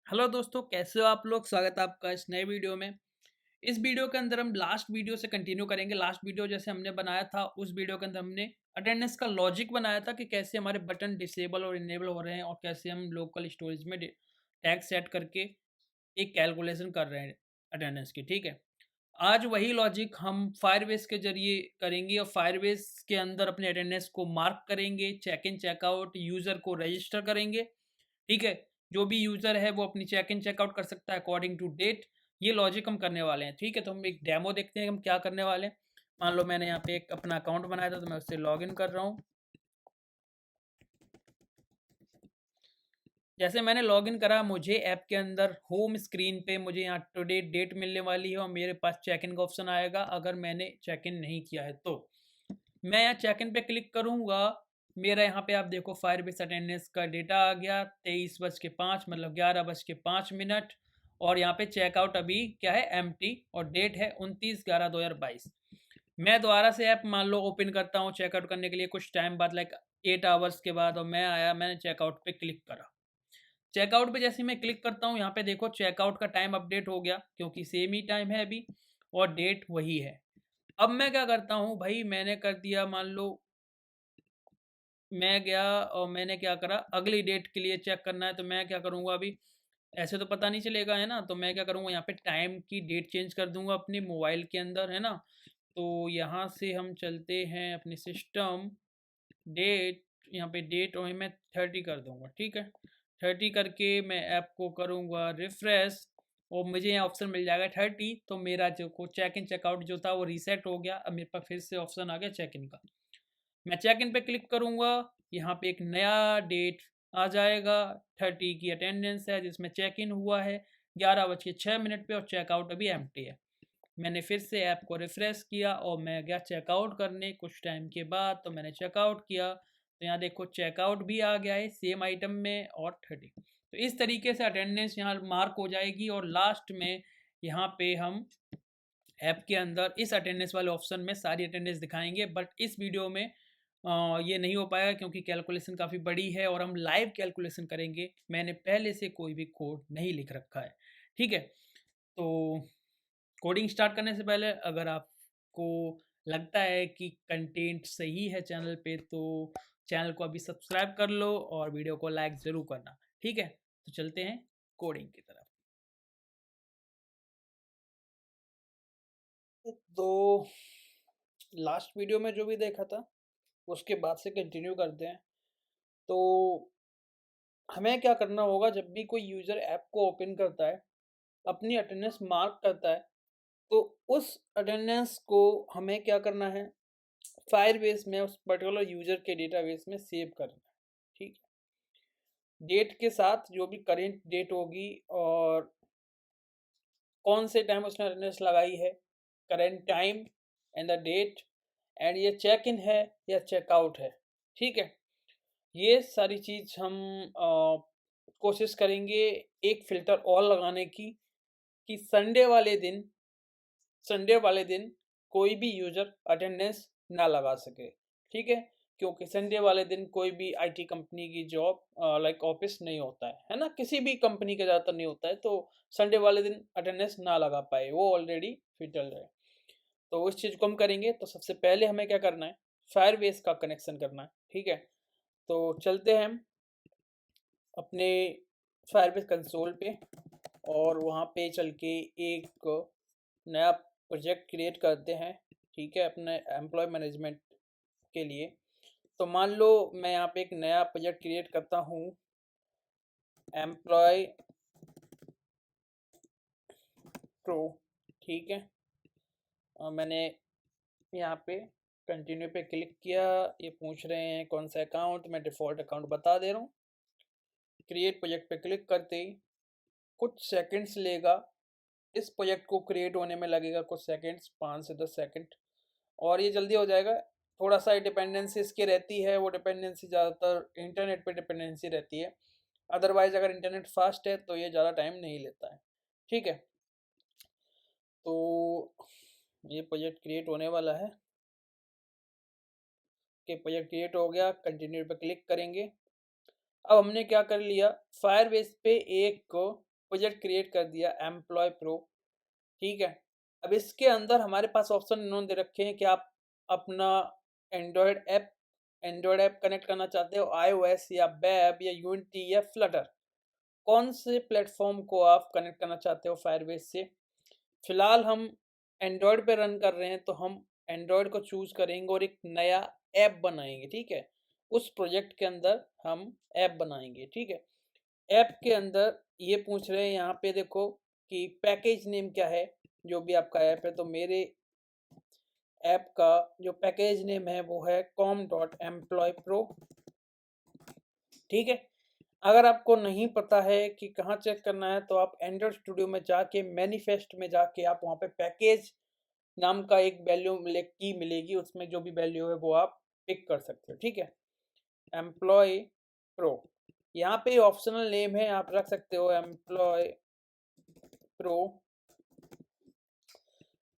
Hello दोस्तों, कैसे हो आप लोग। स्वागत है आपका इस नए वीडियो में। इस वीडियो के अंदर हम लास्ट वीडियो से कंटिन्यू करेंगे। लास्ट वीडियो जैसे हमने बनाया था, उस वीडियो के अंदर हमने अटेंडेंस का लॉजिक बनाया था कि कैसे हमारे बटन डिसेबल और इनेबल हो रहे हैं और कैसे हम लोकल स्टोरेज में टैग सेट करके एक कैलकुलेशन कर रहे हैं अटेंडेंस की। ठीक है, आज वही लॉजिक हम फायरबेस के जरिए करेंगे और फायरबेस के अंदर अपने अटेंडेंस को मार्क करेंगे, चेक इन चेकआउट, यूजर को रजिस्टर करेंगे। ठीक है, जो भी यूज़र है वो अपनी चेक इन चेकआउट कर सकता है अकॉर्डिंग टू डेट। ये लॉजिक हम करने वाले हैं। ठीक है, तो हम एक डेमो देखते हैं हम क्या करने वाले हैं। मान लो मैंने यहाँ पे एक अपना अकाउंट बनाया था, तो मैं उससे लॉगिन कर रहा हूँ। जैसे मैंने लॉगिन करा, मुझे ऐप के अंदर होम स्क्रीन पे मुझे यहाँ टुडे डेट मिलने वाली है और मेरे पास चेक इन का ऑप्शन आएगा अगर मैंने चेक इन नहीं किया है तो। मैं यहाँ चेक इन पे क्लिक करूँगा। मेरा यहाँ पे आप देखो फायरबेस अटेंडेंस का डेटा आ गया 23:05 मतलब 11:05। और यहाँ पे चेकआउट अभी क्या है, एम्प्टी, और डेट है 29/11/2022। मैं दोबारा से ऐप मान लो ओपन करता हूँ चेकआउट करने के लिए कुछ टाइम बाद, लाइक 8 आवर्स के बाद, और मैं आया, मैंने चेकआउट पे क्लिक करा। चेकआउट पे जैसे मैं क्लिक करता हूँ, यहाँ पे देखो चेकआउट का टाइम अपडेट हो गया क्योंकि सेम ही टाइम है अभी और डेट वही है। अब मैं क्या करता हूँ भाई, मैंने कर दिया, मान लो मैं गया और मैंने क्या करा, अगली डेट के लिए चेक करना है तो मैं क्या करूँगा अभी, ऐसे तो पता नहीं चलेगा है ना, तो मैं क्या करूँगा, यहाँ पे टाइम की डेट चेंज कर दूंगा अपने मोबाइल के अंदर, है ना। तो यहाँ से हम चलते हैं अपने सिस्टम, डेट, यहाँ पे डेट और मैं 30 कर दूंगा। ठीक है, 30 करके मैं ऐप को करूँगा रिफ्रेश और मुझे यहाँ ऑप्शन मिल जाएगा 30। तो मेरा जो को चेक इन चेकआउट जो था वो रीसेट हो गया। अब मेरे पास फिर से ऑप्शन आ गया चेक इन का। मैं चेक इन पे क्लिक करूँगा, यहाँ पे एक नया डेट आ जाएगा। 30 की अटेंडेंस है जिसमें चेक इन हुआ है 11:06 पे और चेकआउट अभी एम्प्टी है। मैंने फिर से ऐप को रिफ्रेश किया और मैं गया चेकआउट करने कुछ टाइम के बाद, तो मैंने चेकआउट किया तो यहाँ देखो चेकआउट भी आ गया है सेम आइटम में और 30। तो इस तरीके से अटेंडेंस यहाँ मार्क हो जाएगी और लास्ट में यहाँ पे हम ऐप के अंदर इस अटेंडेंस वाले ऑप्शन में सारी अटेंडेंस दिखाएंगे। बट इस वीडियो में ये नहीं हो पाएगा क्योंकि कैलकुलेशन काफ़ी बड़ी है और हम लाइव कैलकुलेशन करेंगे। मैंने पहले से कोई भी कोड नहीं लिख रखा है। ठीक है, तो कोडिंग स्टार्ट करने से पहले अगर आपको लगता है कि कंटेंट सही है चैनल पे, तो चैनल को अभी सब्सक्राइब कर लो और वीडियो को लाइक ज़रूर करना। ठीक है, तो चलते हैं कोडिंग की तरफ। तो लास्ट वीडियो में जो भी देखा था उसके बाद से कंटिन्यू करते हैं। तो हमें क्या करना होगा, जब भी कोई यूज़र ऐप को ओपन करता है, अपनी अटेंडेंस मार्क करता है, तो उस अटेंडेंस को हमें क्या करना है, फायरबेस में उस पर्टिकुलर यूज़र के डेटाबेस में सेव करना है। ठीक है, डेट के साथ जो भी करेंट डेट होगी और कौन से टाइम उसने अटेंडेंस लगाई है, current time and the date, and ये चेक इन है या चेकआउट है। ठीक है, ये सारी चीज़ हम कोशिश करेंगे एक फ़िल्टर और लगाने की कि संडे वाले दिन कोई भी यूज़र अटेंडेंस ना लगा सके। ठीक है, क्योंकि संडे वाले दिन कोई भी आईटी कंपनी की जॉब लाइक ऑफिस नहीं होता है ना, किसी भी कंपनी का ज़्यादातर नहीं होता है, तो संडे वाले दिन अटेंडेंस ना लगा पाए, वो ऑलरेडी फिटल रहे। तो उस चीज़ को हम करेंगे। तो सबसे पहले हमें क्या करना है, फायरबेस का कनेक्शन करना है। ठीक है, तो चलते हैं हम अपने फायरबेस कंसोल पे और वहाँ पे चल के एक नया प्रोजेक्ट क्रिएट करते हैं। ठीक है, अपने एम्प्लॉय मैनेजमेंट के लिए। तो मान लो मैं यहाँ पे एक नया प्रोजेक्ट क्रिएट करता हूँ, एम्प्लॉय प्रो। ठीक है, और मैंने यहाँ पे कंटिन्यू पे क्लिक किया। ये पूछ रहे हैं कौन सा अकाउंट, मैं डिफ़ॉल्ट अकाउंट बता दे रहा हूँ। क्रिएट प्रोजेक्ट पे क्लिक करते ही कुछ सेकंड्स लेगा, इस प्रोजेक्ट को क्रिएट होने में लगेगा कुछ सेकंड्स, 5 से 10 सेकंड, और ये जल्दी हो जाएगा। थोड़ा सा डिपेंडेंसी इसकी रहती है, वो डिपेंडेंसी ज़्यादातर इंटरनेट पे डिपेंडेंसी रहती है। अदरवाइज़ अगर इंटरनेट फास्ट है तो ये ज़्यादा टाइम नहीं लेता है। ठीक है, तो ये प्रोजेक्ट क्रिएट होने वाला है कि प्रोजेक्ट क्रिएट हो गया, कंटिन्यू पे क्लिक करेंगे। अब हमने क्या कर लिया, फायरबेस पे एक प्रोजेक्ट क्रिएट कर दिया एम्प्लॉय प्रो, ठीक है। अब इसके अंदर हमारे पास ऑप्शन इन्होंने दे रखे हैं कि आप अपना Android app Android app connect करना चाहते हो, आईओएस या वेब या यूनिटी या फ्लटर, कौन से प्लेटफॉर्म को आप कनेक्ट करना चाहते हो फायरबेस से। फिलहाल हम एंड्रॉयड पे रन कर रहे हैं, तो हम एंड्रॉयड को चूज करेंगे और एक नया ऐप बनाएंगे, ठीक है। उस प्रोजेक्ट के अंदर हम ऐप बनाएंगे, ठीक है। ऐप के अंदर ये पूछ रहे हैं यहाँ पे देखो कि पैकेज नेम क्या है, जो भी आपका ऐप है। तो मेरे ऐप का जो पैकेज नेम है वो है com.employpro, ठीक है। अगर आपको नहीं पता है कि कहाँ चेक करना है, तो आप एंड्रॉइड स्टूडियो में जाके मैनिफेस्ट में जाके आप वहाँ पे पैकेज नाम का एक वैल्यू की मिलेगी, उसमें जो भी वैल्यू है वो आप पिक कर सकते हो, ठीक है। एम्प्लॉय प्रो, यहाँ पे ऑप्शनल नेम है, आप रख सकते हो एम्प्लॉय प्रो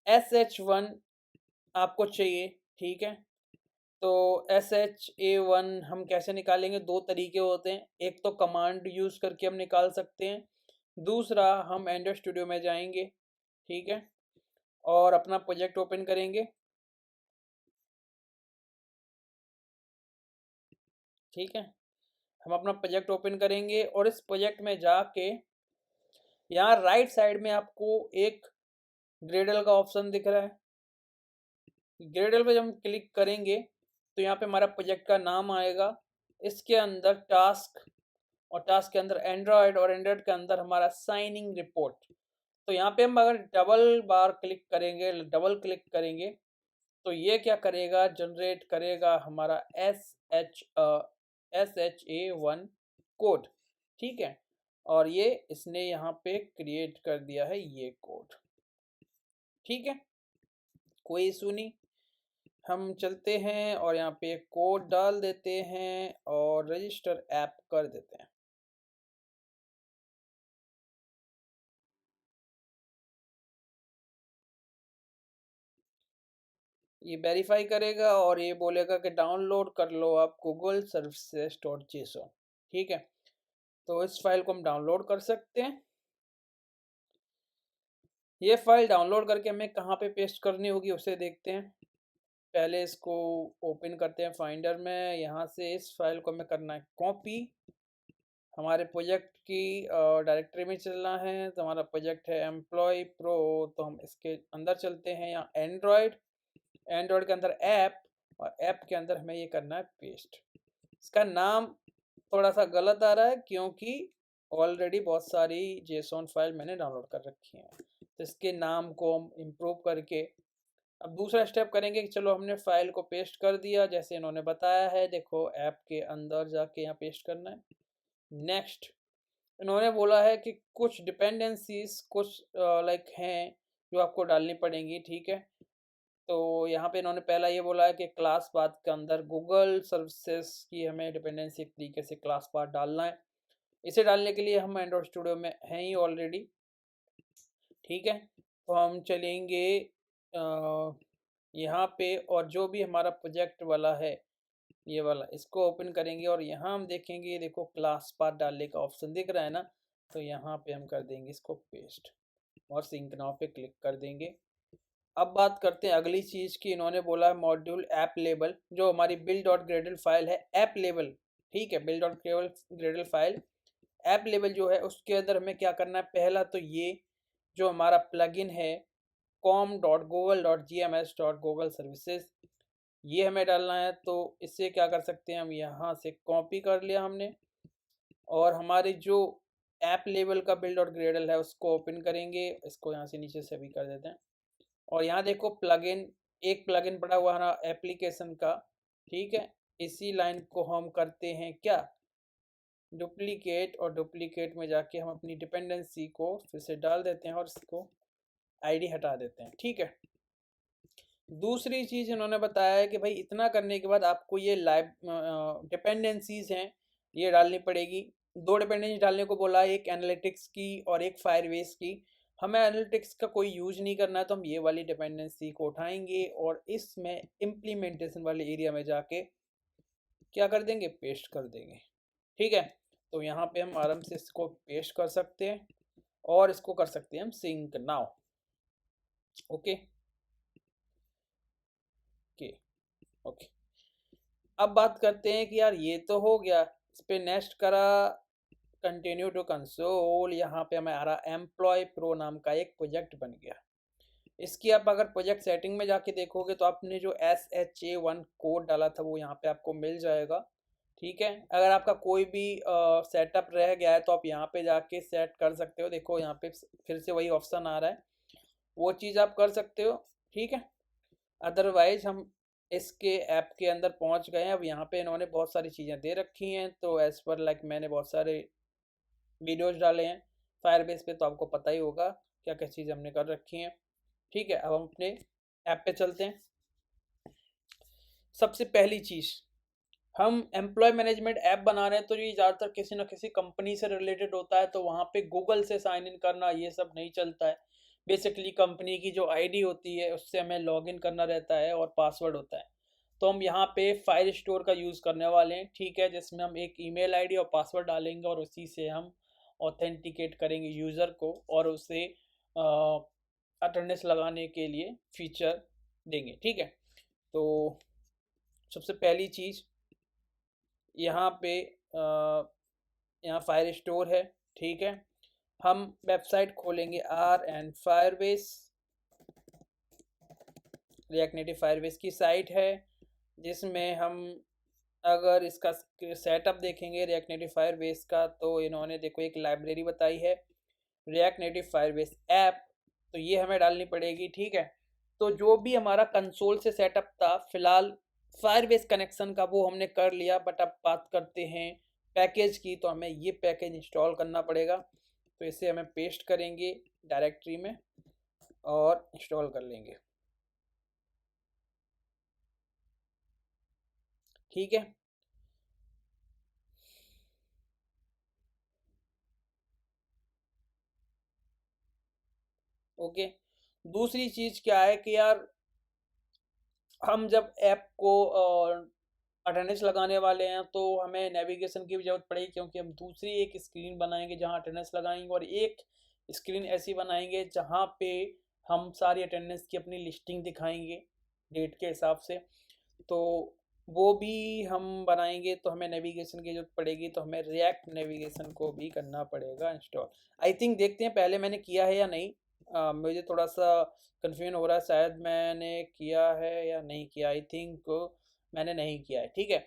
SH1 आपको चाहिए, ठीक है। तो SHA1 हम कैसे निकालेंगे, दो तरीके होते हैं, एक तो कमांड यूज करके हम निकाल सकते हैं, दूसरा हम एंड्रॉइड स्टूडियो में जाएंगे, ठीक है, और अपना प्रोजेक्ट ओपन करेंगे, ठीक है। हम अपना प्रोजेक्ट ओपन करेंगे और इस प्रोजेक्ट में जाके यहाँ राइट साइड में आपको एक ग्रेडल का ऑप्शन दिख रहा है। ग्रेडल पे जब हम क्लिक करेंगे तो यहाँ पे हमारा प्रोजेक्ट का नाम आएगा, इसके अंदर टास्क, और टास्क के अंदर एंड्रॉयड, और एंड्रॉयड के अंदर हमारा साइनिंग रिपोर्ट। तो यहाँ पे हम अगर डबल बार क्लिक करेंगे, डबल क्लिक करेंगे, तो ये क्या करेगा, जनरेट करेगा हमारा SHA1 कोड, ठीक है। और ये इसने यहाँ पे क्रिएट कर दिया है ये कोड, ठीक है, कोई इशू नहीं। हम चलते हैं और यहाँ पे कोड डाल देते हैं और रजिस्टर ऐप कर देते हैं। ये वेरीफाई करेगा और ये बोलेगा कि डाउनलोड कर लो आप गूगल सर्विसेज डॉट जेसो, ठीक है। तो इस फाइल को हम डाउनलोड कर सकते हैं। ये फाइल डाउनलोड करके हमें कहाँ पे पेस्ट करनी होगी उसे देखते हैं। पहले इसको ओपन करते हैं फाइंडर में, यहाँ से इस फाइल को हमें करना है कॉपी, हमारे प्रोजेक्ट की डायरेक्टरी में चलना है। तो हमारा प्रोजेक्ट है एम्प्लॉय प्रो, तो हम इसके अंदर चलते हैं, यहाँ एंड्रॉयड, एंड्रॉयड के अंदर ऐप, और ऐप के अंदर हमें ये करना है पेस्ट। इसका नाम थोड़ा सा गलत आ रहा है क्योंकि ऑलरेडी बहुत सारी जेसॉन फाइल मैंने डाउनलोड कर रखी हैं, तो इसके नाम को हम इम्प्रूव करके अब दूसरा स्टेप करेंगे कि चलो हमने फाइल को पेस्ट कर दिया जैसे इन्होंने बताया है, देखो ऐप के अंदर जाके यहाँ पेस्ट करना है। नेक्स्ट, इन्होंने बोला है कि कुछ डिपेंडेंसीज कुछ लाइक हैं जो आपको डालनी पड़ेंगी, ठीक है। तो यहाँ पे इन्होंने पहला ये बोला है कि क्लास पाथ के अंदर गूगल सर्विसेज की हमें डिपेंडेंसी एक तरीके से क्लास पाथ डालना है। इसे डालने के लिए हम एंड्रॉइड स्टूडियो में हैं ही ऑलरेडी, ठीक है। तो हम चलेंगे यहाँ पे, और जो भी हमारा प्रोजेक्ट वाला है ये वाला, इसको ओपन करेंगे और यहाँ हम देखेंगे, देखो क्लास पाथ डालने का ऑप्शन दिख रहा है ना, तो यहाँ पे हम कर देंगे इसको पेस्ट और सिंक नाउ पे क्लिक कर देंगे। अब बात करते हैं अगली चीज़ की। इन्होंने बोला है मॉड्यूल ऐप लेबल, जो हमारी बिल्ड डॉट ग्रेडल फाइल है ऐप लेबल, ठीक है, build dot Gradle file app label जो है उसके अंदर हमें क्या करना है, पहला तो ये जो हमारा प्लगइन है com.google.gms.google सर्विसेज, ये हमें डालना है। तो इससे क्या कर सकते हैं, हम यहाँ से कॉपी कर लिया हमने, और हमारे जो ऐप लेवल का बिल्ड और ग्रेडल है उसको ओपन करेंगे, इसको यहाँ से नीचे से भी कर देते हैं। और यहाँ देखो प्लगइन, एक प्लगइन पड़ा हुआ है एप्लीकेशन का, ठीक है। इसी लाइन को हम करते हैं क्या, डुप्लीकेट, और डुप्लीकेट में जाके हम अपनी डिपेंडेंसी को फिर से डाल देते हैं और इसको आईडी हटा देते हैं, ठीक है। दूसरी चीज़ इन्होंने बताया है कि भाई इतना करने के बाद आपको ये लाइव डिपेंडेंसीज हैं ये डालनी पड़ेगी। दो डिपेंडेंसी डालने को बोला है, एक एनालिटिक्स की और एक फायरबेस की। हमें एनालिटिक्स का कोई यूज नहीं करना है, तो हम ये वाली डिपेंडेंसी को उठाएंगे और इसमें इम्प्लीमेंटेशन वाले एरिया में जाके क्या कर देंगे, पेस्ट कर देंगे, ठीक है। तो यहाँ पे हम आराम से इसको पेस्ट कर सकते हैं। और इसको कर सकते हैं हम sync now. Okay okay okay. अब बात करते हैं कि यार ये तो हो गया, इस पे नेक्स्ट करा कंटिन्यू टू कंसोल, यहाँ पे हमें आ रहा एम्प्लॉय प्रो नाम का एक प्रोजेक्ट बन गया। इसकी आप अगर प्रोजेक्ट सेटिंग में जाके देखोगे तो आपने जो SHA1 कोड डाला था वो यहाँ पे आपको मिल जाएगा। ठीक है, अगर आपका कोई भी सेटअप रह गया है तो आप यहाँ पे जाके सेट कर सकते हो। देखो यहाँ पे फिर से वही ऑप्शन आ रहा है, वो चीज़ आप कर सकते हो। ठीक है, अदरवाइज हम इसके ऐप के अंदर पहुंच गए हैं। अब यहाँ पे इन्होंने बहुत सारी चीज़ें दे रखी हैं, तो एज़ पर लाइक मैंने बहुत सारे वीडियोज डाले हैं फायरबेस पे, तो आपको पता ही होगा क्या क्या चीज़ें हमने कर रखी हैं। ठीक है, अब हम अपने ऐप पे चलते हैं। सबसे पहली चीज़, हम एम्प्लॉय मैनेजमेंट ऐप बना रहे हैं तो ये ज़्यादातर किसी ना किसी कंपनी से रिलेटेड होता है, तो वहाँ पे गूगल से साइन इन करना ये सब नहीं चलता है। बेसिकली कंपनी की जो आईडी होती है उससे हमें लॉगिन करना रहता है और पासवर्ड होता है। तो हम यहाँ पे फायर स्टोर का यूज़ करने वाले हैं। ठीक है, जिसमें हम एक ईमेल आईडी और पासवर्ड डालेंगे और उसी से हम ऑथेंटिकेट करेंगे यूज़र को और उसे अटेंडेंस लगाने के लिए फीचर देंगे। ठीक है, तो सबसे पहली चीज़ यहाँ पे यहाँ फायर स्टोर है। ठीक है, हम वेबसाइट खोलेंगे RN Firebase, react native Firebase की साइट है, जिसमें हम अगर इसका सेटअप देखेंगे रिएक्ट नेटिव फायरबेस का, तो इन्होंने देखो एक लाइब्रेरी बताई है रिएक्ट नेटिव फायरबेस ऐप, तो ये हमें डालनी पड़ेगी। ठीक है, तो जो भी हमारा कंसोल से सेटअप था फिलहाल फायरबेस कनेक्शन का वो हमने कर लिया, बट अब बात करते हैं पैकेज की, तो हमें ये पैकेज इंस्टॉल करना पड़ेगा। तो इसे हमें पेस्ट करेंगे डायरेक्टरी में और इंस्टॉल कर लेंगे। ठीक है, ओके। दूसरी चीज़ क्या है कि यार हम जब ऐप को अटेंडेंस लगाने वाले हैं तो हमें नेविगेशन की भी ज़रूरत पड़ेगी, क्योंकि हम दूसरी एक स्क्रीन बनाएंगे जहां अटेंडेंस लगाएंगे और एक स्क्रीन ऐसी बनाएंगे जहां पे हम सारी अटेंडेंस की अपनी लिस्टिंग दिखाएंगे डेट के हिसाब से। तो वो भी हम बनाएंगे, तो हमें नेविगेशन की जरूरत पड़ेगी, तो हमें रिएक्ट नेविगेशन को भी करना पड़ेगा इंस्टॉल। आई थिंक देखते हैं पहले मैंने किया है या नहीं। मुझे थोड़ा सा कन्फ्यूजन हो रहा है, शायद मैंने किया है या नहीं किया। आई थिंक मैंने नहीं किया है। ठीक है,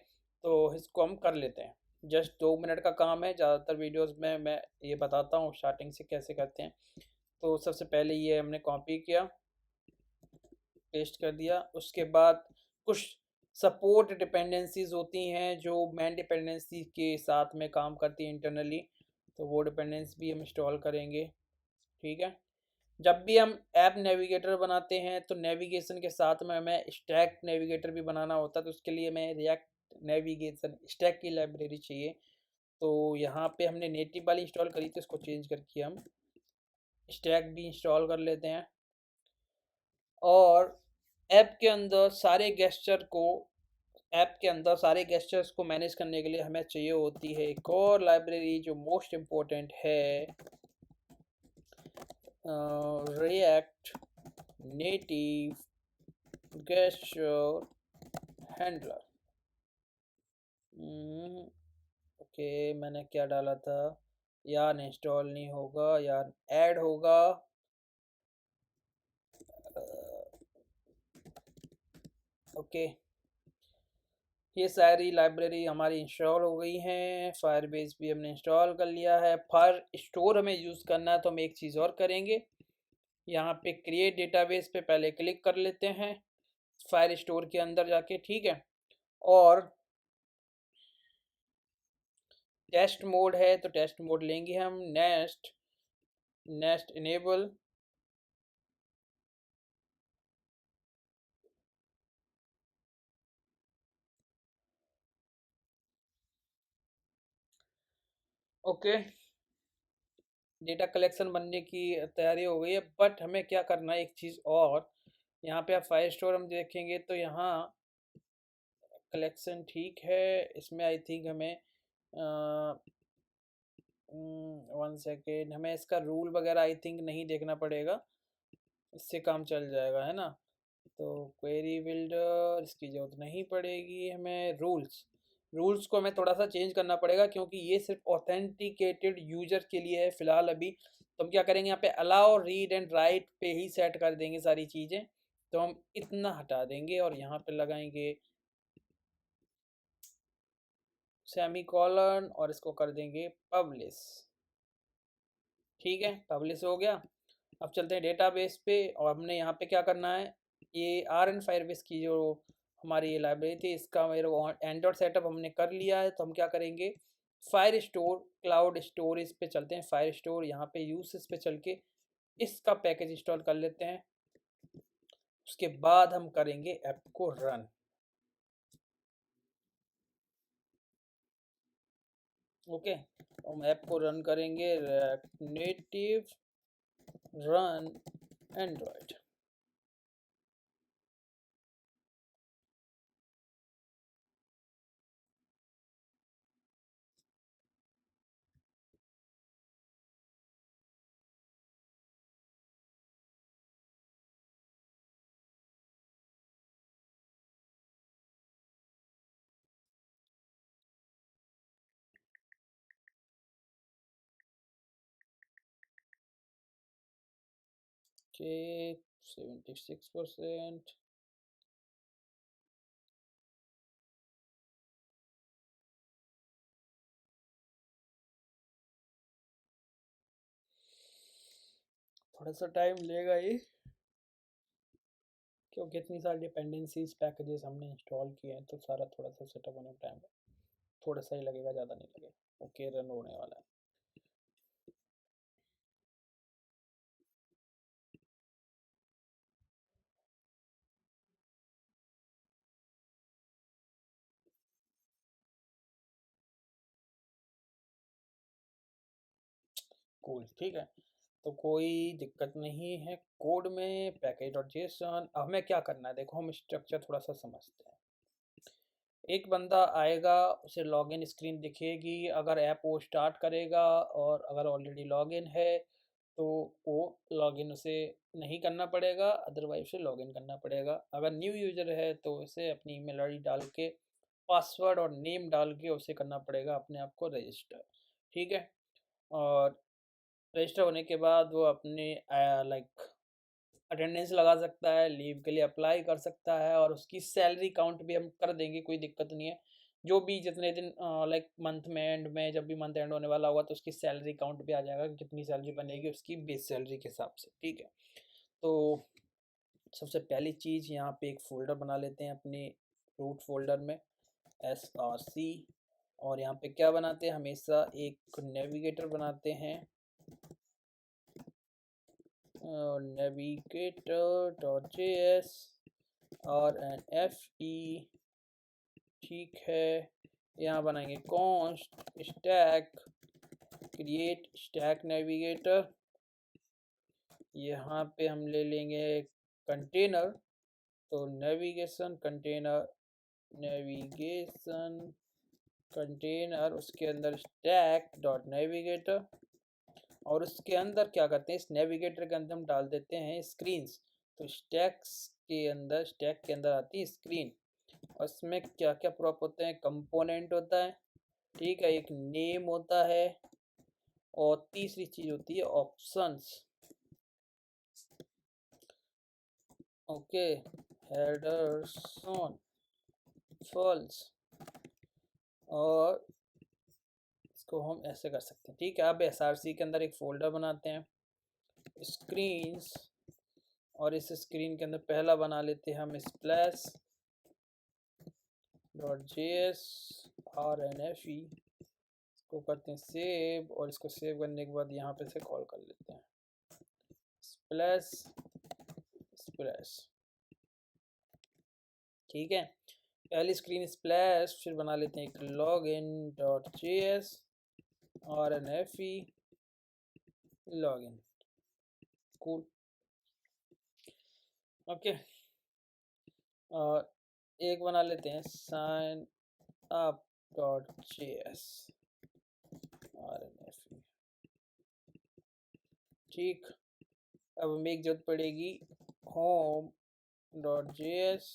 तो इसको हम कर लेते हैं। जस्ट 2 मिनट का काम है, ज़्यादातर वीडियोस में मैं ये बताता हूँ स्टार्टिंग से कैसे करते हैं। तो सबसे पहले ये हमने कॉपी किया, पेस्ट कर दिया। उसके बाद कुछ सपोर्ट डिपेंडेंसीज होती हैं जो मैन डिपेंडेंसी के साथ में काम करती है इंटरनली, तो वो डिपेंडेंसी भी हम इंस्टॉल करेंगे। ठीक है, जब भी हम ऐप नेविगेटर बनाते हैं तो नेविगेशन के साथ में हमें स्टैक नेविगेटर भी बनाना होता है, तो उसके लिए हमें रिएक्ट नेविगेशन स्टैक की लाइब्रेरी चाहिए। तो यहाँ पे हमने नेटिव वाली इंस्टॉल करी थी, इसको चेंज करके हम स्टैक भी इंस्टॉल कर लेते हैं। और ऐप के अंदर सारे गेस्चर्स को मैनेज करने के लिए हमें चाहिए होती है एक और लाइब्रेरी जो मोस्ट इम्पोर्टेंट है, react native gesture handler. Okay, मैंने क्या डाला था यार, इंस्टॉल नहीं होगा यार, ऐड होगा। ओके, ये सारी लाइब्रेरी हमारी इंस्टॉल हो गई हैं। फायरबेस भी हमने इंस्टॉल कर लिया है। फायर स्टोर हमें यूज़ करना है, तो हम एक चीज़ और करेंगे, यहाँ पे क्रिएट डेटाबेस पे पहले क्लिक कर लेते हैं फायर स्टोर के अंदर जाके। ठीक है, और टेस्ट मोड है तो टेस्ट मोड लेंगे हम। Next next enable. Okay, data collection बनने की तैयारी हो गई है, बट हमें क्या करना है एक चीज़ और। यहाँ पे आप फायर स्टोर हम देखेंगे तो यहाँ कलेक्शन ठीक है, इसमें आई थिंक हमें वन सेकेंड, हमें इसका रूल वगैरह आई थिंक नहीं देखना पड़ेगा, इससे काम चल जाएगा, है ना। तो क्वेरी बिल्डर इसकी ज़रूरत नहीं पड़ेगी हमें। रूल्स, रूल्स को हमें थोड़ा सा चेंज करना पड़ेगा क्योंकि ये सिर्फ ऑथेंटिकेटेड यूजर के लिए है फ़िलहाल अभी। तो हम क्या करेंगे, यहाँ पे अलाउ रीड एंड राइट पे ही सेट कर देंगे सारी चीज़ें। तो हम इतना हटा देंगे और यहाँ पे लगाएंगे सेमी कॉलन और इसको कर देंगे पब्लिश। ठीक है, पब्लिश हो गया। अब चलते हैं डेटाबेस पे और हमने यहाँ पे क्या करना है, ये आर एन फायरबेस की जो हमारी ये लाइब्रेरी थी इसका मेरे को एंड्रॉयड सेटअप हमने कर लिया है। तो हम क्या करेंगे, फायर स्टोर क्लाउड स्टोरेज पे चलते हैं। फायर स्टोर यहाँ पे यूसेस पे चल के इसका पैकेज इंस्टॉल कर लेते हैं। उसके बाद हम करेंगे ऐप को रन। ओके, तो हम ऐप को रन करेंगे, नेटिव रन एंड्रॉयड। ओके, 76%। थोड़ा सा टाइम लेगा ये क्योंकि इतनी सारी डिपेंडेंसीज पैकेजेस हमने इंस्टॉल किए हैं, तो सारा थोड़ा सा सेटअप होने में टाइम थोड़ा सा ही लगेगा, ज़्यादा नहीं लगेगा। ओके, रन होने वाला है। कूल, ठीक है। तो कोई दिक्कत नहीं है कोड में। पैकेज डॉट जेसन, हमें क्या करना है, देखो हम स्ट्रक्चर थोड़ा सा समझते हैं। एक बंदा आएगा, उसे लॉगिन स्क्रीन दिखेगी अगर ऐप वो स्टार्ट करेगा, और अगर ऑलरेडी लॉगिन है तो वो लॉगिन उसे नहीं करना पड़ेगा, अदरवाइज उसे लॉगिन करना पड़ेगा। अगर न्यू यूज़र है तो उसे अपनी ईमेल आईडी डाल के पासवर्ड और नेम डाल के उसे करना पड़ेगा अपने आप को रजिस्टर। ठीक है, और रजिस्टर होने के बाद वो अपने लाइक अटेंडेंस लगा सकता है, लीव के लिए अप्लाई कर सकता है, और उसकी सैलरी काउंट भी हम कर देंगे, कोई दिक्कत नहीं है। जो भी जितने दिन लाइक मंथ में एंड में, जब भी मंथ एंड होने वाला होगा तो उसकी सैलरी काउंट भी आ जाएगा कि कितनी सैलरी बनेगी उसकी बेस सैलरी के हिसाब से। ठीक है, तो सबसे पहली चीज़ यहाँ पे एक फ़ोल्डर बना लेते हैं अपने रूट फ़ोल्डर में, SRC। और यहाँ पे क्या बनाते हैं, हमेशा एक नेविगेटर बनाते हैं, navigator.js और एन एफ ई। ठीक है, यहाँ बनाएंगे const stack create stack navigator. यहाँ पे हम ले लेंगे कंटेनर, तो नेविगेशन कंटेनर उसके अंदर स्टैक डॉट नेविगेटर, और उसके अंदर क्या करते हैं, इस नेविगेटर के अंदर हम डाल देते हैं स्क्रीन्स। तो स्टैक के अंदर आती है स्क्रीन, और इसमें क्या क्या प्रॉप होते हैं, कंपोनेंट होता है, ठीक है, एक नेम होता है, और तीसरी चीज होती है options. Okay, headers on false, और इसको हम ऐसे कर सकते हैं। ठीक है, अब SRC के अंदर एक फोल्डर बनाते हैं स्क्रीन्स, और इस स्क्रीन के अंदर पहला बना लेते हैं हम स्प्लैश डॉट JS RNFE। इसको करते हैं सेव, और इसको सेव करने के बाद यहाँ पे से कॉल कर लेते हैं स्प्लैश स्प्लैश। ठीक है, पहली स्क्रीन स्प्लैश, फिर बना लेते हैं एक login dot JS RNFE login. Cool, okay, और एक बना लेते हैं sign up dot JS RNFE। ठीक। अब हमें एक जरूरत पड़ेगी होम डॉट जेएस।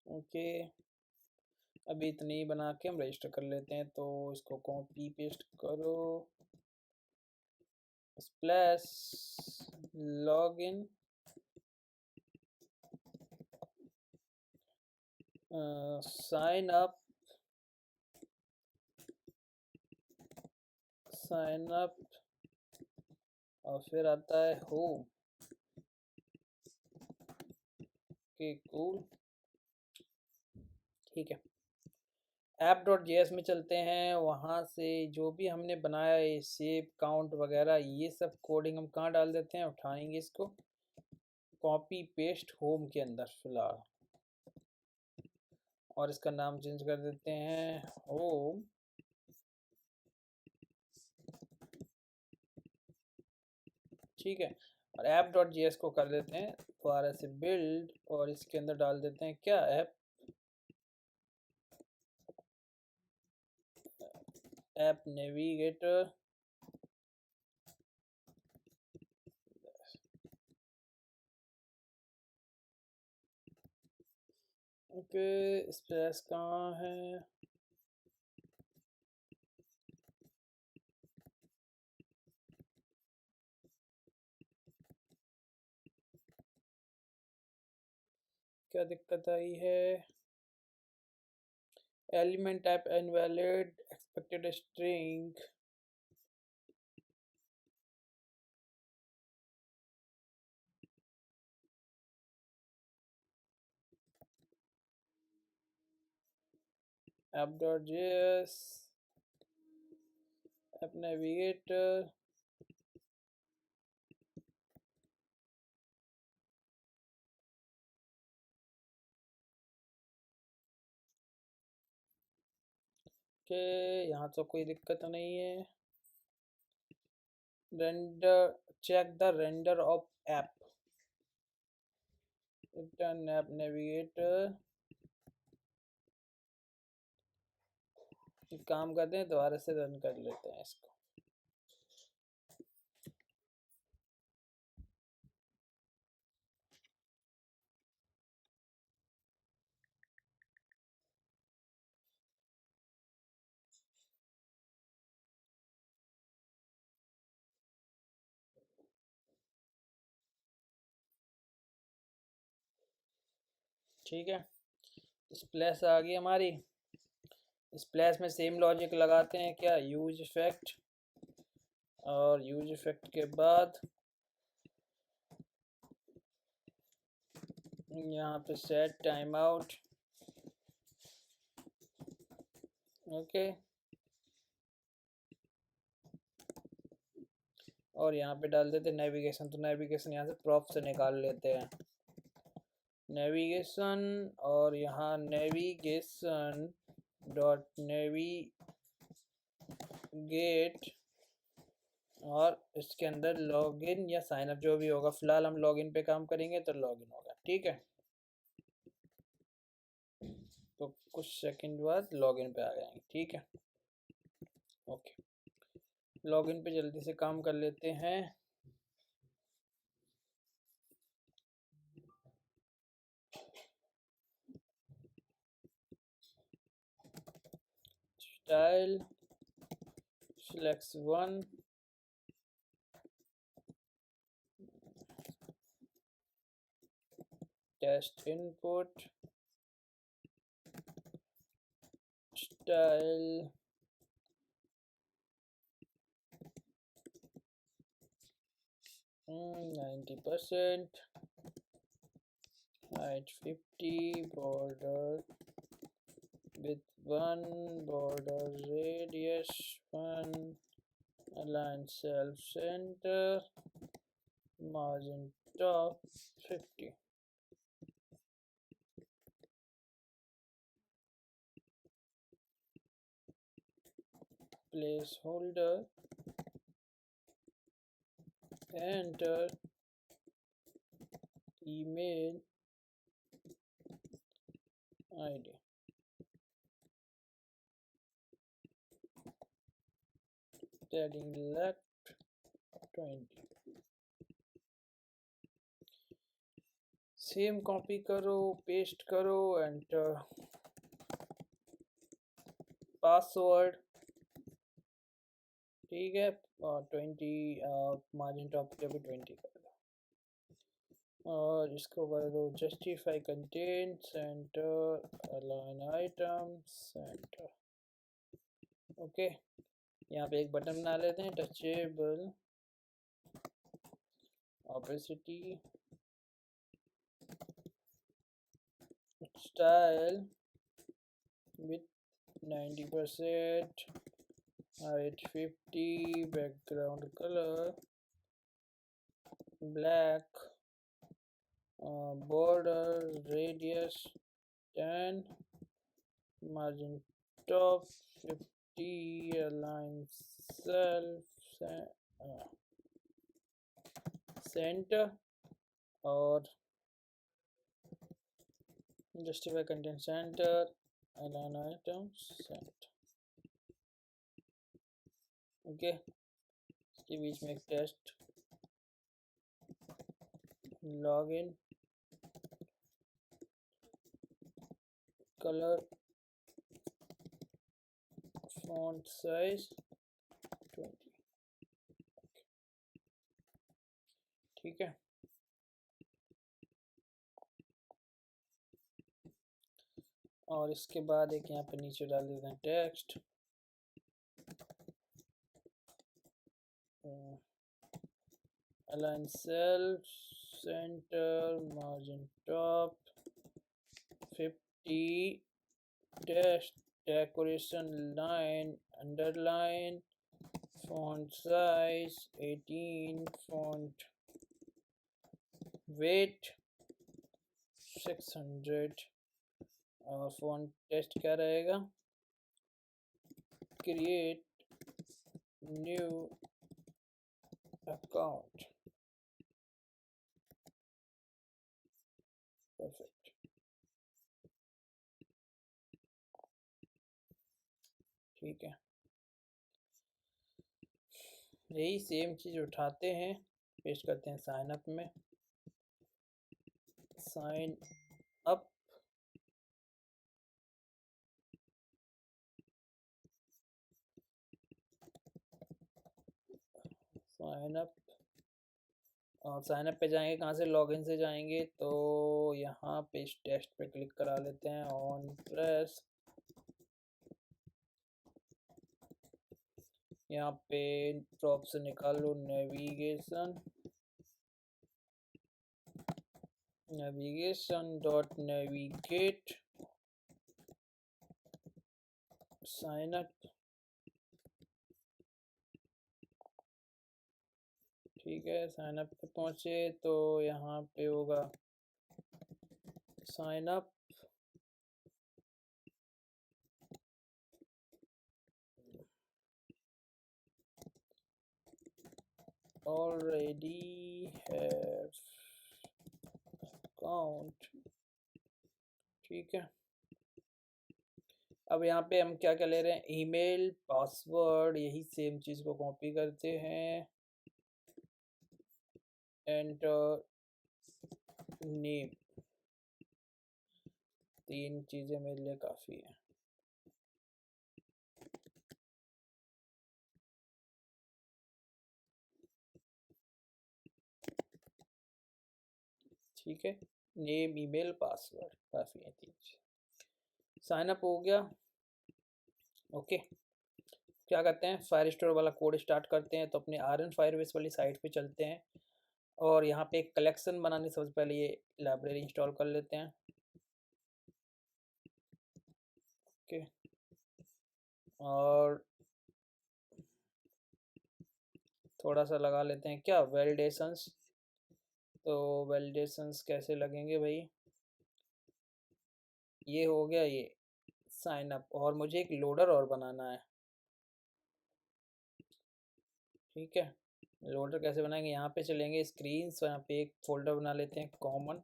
ओके, अभी इतनी ही बना के हम रजिस्टर कर लेते हैं। तो इसको कॉपी पेस्ट करो, splash login sign up, sign up और फिर आता है होम के कूल। ठीक है, ऐप डॉट जेएस में चलते हैं। वहाँ से जो भी हमने बनाया है सेव काउंट वगैरह ये सब कोडिंग हम कहाँ डाल देते हैं, उठाएंगे इसको कॉपी पेस्ट होम के अंदर फिलहाल, और इसका नाम चेंज कर देते हैं होम। ठीक है, और ऐप डॉट जेएस को कर देते हैं दोबारा से बिल्ड, और इसके अंदर डाल देते हैं क्या, ऐप नेविगेटर। ओके, स्पेस कहाँ है, क्या दिक्कत आई है, element type invalid, expected string. App dot JS, app navigator, के यहाँ तो कोई दिक्कत नहीं है। Render, check the render of app, return app navigator. काम करते हैं, दोबारा से रन कर लेते हैं इसको। ठीक है, स्प्लैश आ गई हमारी। स्प्लैश में सेम लॉजिक लगाते हैं क्या, यूज इफेक्ट, और यूज इफेक्ट के बाद यहाँ पे सेट टाइम आउट। ओके, और यहाँ पे डाल देते नेविगेशन। तो नेविगेशन यहाँ से प्रॉप से निकाल लेते हैं, नेविगेशन, और यहाँ नेविगेशन डॉट नेविगेट, और इसके अंदर लॉगिन या साइन अप जो भी होगा, फिलहाल हम लॉगिन पे काम करेंगे तो लॉगिन होगा। ठीक है, तो कुछ सेकंड बाद लॉगिन पे आ जाएंगे। ठीक है, ओके, लॉगिन पे जल्दी से काम कर लेते हैं। Style select one, test input, style 90%, height 50, border with 1, border radius 1, align self center, margin top 50, placeholder, enter email ID। padding left 20. Same copy करो, पेस्ट करो, एंटर पासवर्ड, ठीक है। 20 मार्जिन टॉप के भी 20 कर दो और इसको कर दो justify content, centre align items, centre. Okay, यहाँ पे एक बटन बना लेते हैं, touchable opacity style with 90%, height 50, background color black, border radius 10, margin top 50, align self center और justify content center, align items center। Okay, इसके बीच में एक test, login, colour, font size 20, ठीक है। और इसके बाद एक यहाँ पे नीचे डाल देते हैं text, align self center, margin top 50, dash decoration line underline, font size 18, font weight 600 और font टेस्ट क्या रहेगा, create new account, परफेक्ट, ठीक है। यही सेम चीज़ उठाते हैं, पेस्ट करते हैं साइन अप में, साइन अप, साइन अप, और साइन अप पे जाएंगे, कहाँ से, लॉगिन से जाएंगे, तो यहाँ पे टेस्ट पे क्लिक करा लेते हैं, ऑन प्रेस, यहाँ पे ड्रॉप से निकाल लो navigation, navigation dot navigate, sign up, ठीक है। साइन अप पे पहुँचे तो यहाँ पे होगा sign up, already have account, ठीक है। अब यहाँ पे हम क्या क्या ले रहे हैं, ईमेल, पासवर्ड, यही सेम चीज़ को कॉपी करते हैं, एंटर, नेम, 3 चीज़ें मेरे लिए काफ़ी है, ठीक है। नेम, ईमेल, पासवर्ड काफ़ी है, 3 चीज़। साइन अप हो गया, ओके। क्या करते हैं, फायर स्टोर वाला कोड स्टार्ट करते हैं, तो अपने आरएन फायरबेस वाली साइट पे चलते हैं और यहाँ पे एक कलेक्शन बनाने से सबसे पहले ये लाइब्रेरी इंस्टॉल कर लेते हैं, ओके। और थोड़ा सा लगा लेते हैं क्या, वैलिडेशंस, तो वैलिडेशंस कैसे लगेंगे भाई, ये हो गया ये साइन अप, और मुझे एक लोडर और बनाना है, ठीक है। लोडर कैसे बनाएंगे, यहाँ पे चलेंगे स्क्रीन, यहाँ पे एक फोल्डर बना लेते हैं कॉमन,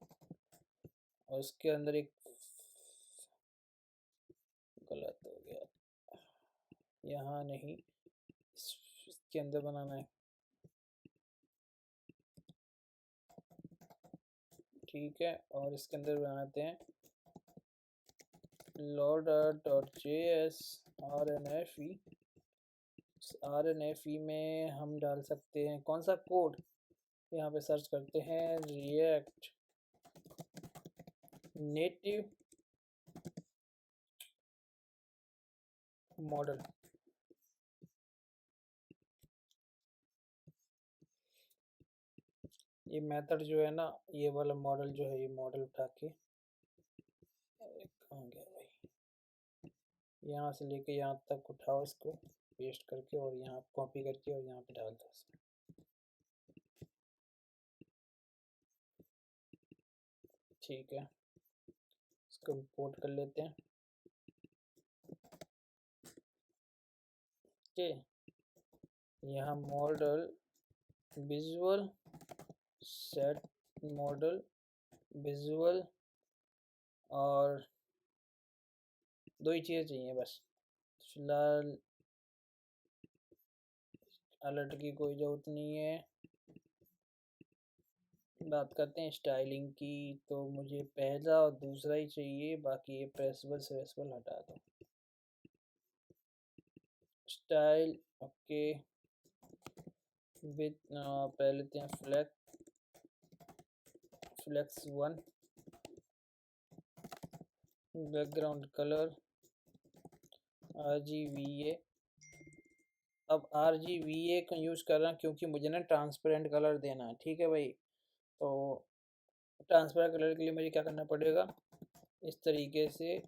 और उसके अंदर एक, गलत हो गया, यहाँ नहीं, के अंदर बनाना है। ठीक है, और इसके अंदर बनाते हैं loader.js rnfe। rnfe में हम डाल सकते हैं कौन सा कोड, यहाँ पे सर्च करते हैं रिएक्ट नेटिव मॉडल। ये मेथड जो है ना, ये वाला मॉडल जो है, ये मॉडल उठा के कहाँ गया भाई, यहाँ से लेके यहाँ तक उठाओ, इसको पेस्ट करके और यहाँ कॉपी करके और यहाँ पे डाल दो। ठीक है, इसको इंपोर्ट कर लेते हैं। ओके, यहाँ model visual set model visual और दो ही चीज़ें चाहिए बस। फिलहाल अलर्ट की कोई ज़रूरत नहीं है। बात करते हैं स्टाइलिंग की, तो मुझे पहला और दूसरा ही चाहिए, बाकी ये प्रेसबल सेरेसबल हटा दो। स्टाइल ओके, विद पहले लेते हैं फ्लेक्स 1, बैकग्राउंड कलर RGBA। अब RGBA का यूज़ कर रहा हूँ क्योंकि मुझे ना ट्रांसपेरेंट कलर देना है। ठीक है भाई, तो ट्रांसपेरेंट कलर के लिए मुझे क्या करना पड़ेगा, इस तरीके से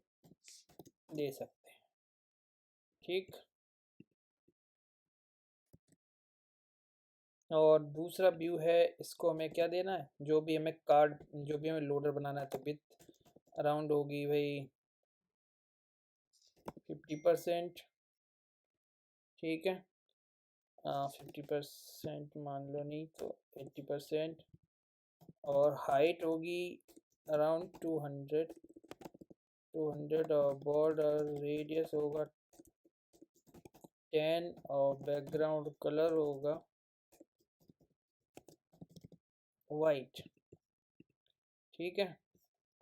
दे सकते हैं। ठीक, और दूसरा व्यू है, इसको हमें क्या देना है, जो भी हमें कार्ड, जो भी हमें लोडर बनाना है, तो विथ अराउंड होगी भाई 50%। ठीक है, 50% मान लो, नहीं तो 80%। और हाइट होगी अराउंड 200 और बॉर्डर रेडियस होगा 10 और बैकग्राउंड कलर होगा वाइट। ठीक है,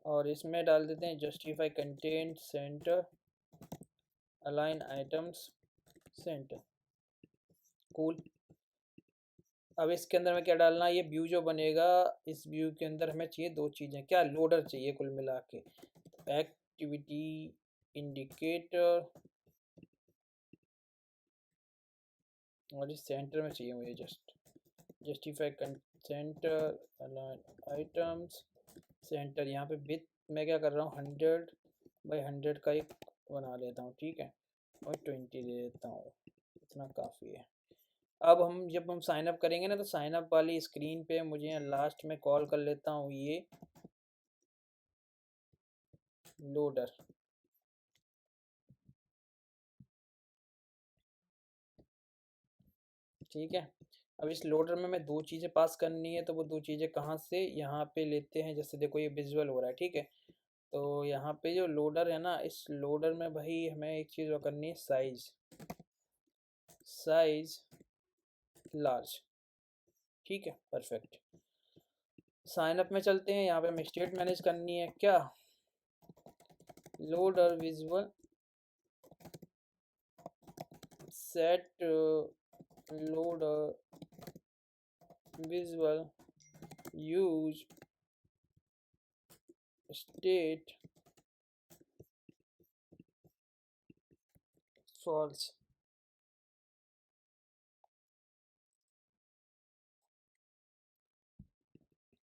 और इसमें डाल देते हैं justify content centre, align items centre. Cool. अब इसके अंदर में क्या डालना है, ये व्यू जो बनेगा, इस व्यू के अंदर हमें चाहिए दो चीज़ें, क्या लोडर चाहिए कुल मिला के, एक्टिविटी इंडिकेटर, और इस सेंटर में चाहिए मुझे justify centre, align items centre. यहाँ पे विथ मैं क्या कर रहा हूँ 100 by 100 का एक बना लेता हूँ। ठीक है, और 20 दे देता हूँ, इतना काफ़ी है। अब हम जब हम साइन अप करेंगे ना, तो साइन अप वाली स्क्रीन पे मुझे यहाँ लास्ट में कॉल कर लेता हूँ ये लोडर। ठीक है, अब इस लोडर में मैं दो चीज़ें पास करनी है, तो वो दो चीज़ें कहाँ से, यहाँ पे लेते हैं। जैसे देखो ये विजुअल हो रहा है, ठीक है, तो यहाँ पे जो लोडर है ना, इस लोडर में भाई हमें एक चीज़ करनी है, साइज लार्ज। ठीक है, परफेक्ट। साइन अप में चलते हैं, यहाँ पे हमें स्टेट मैनेज करनी है क्या, loader visual set loader visual use state false.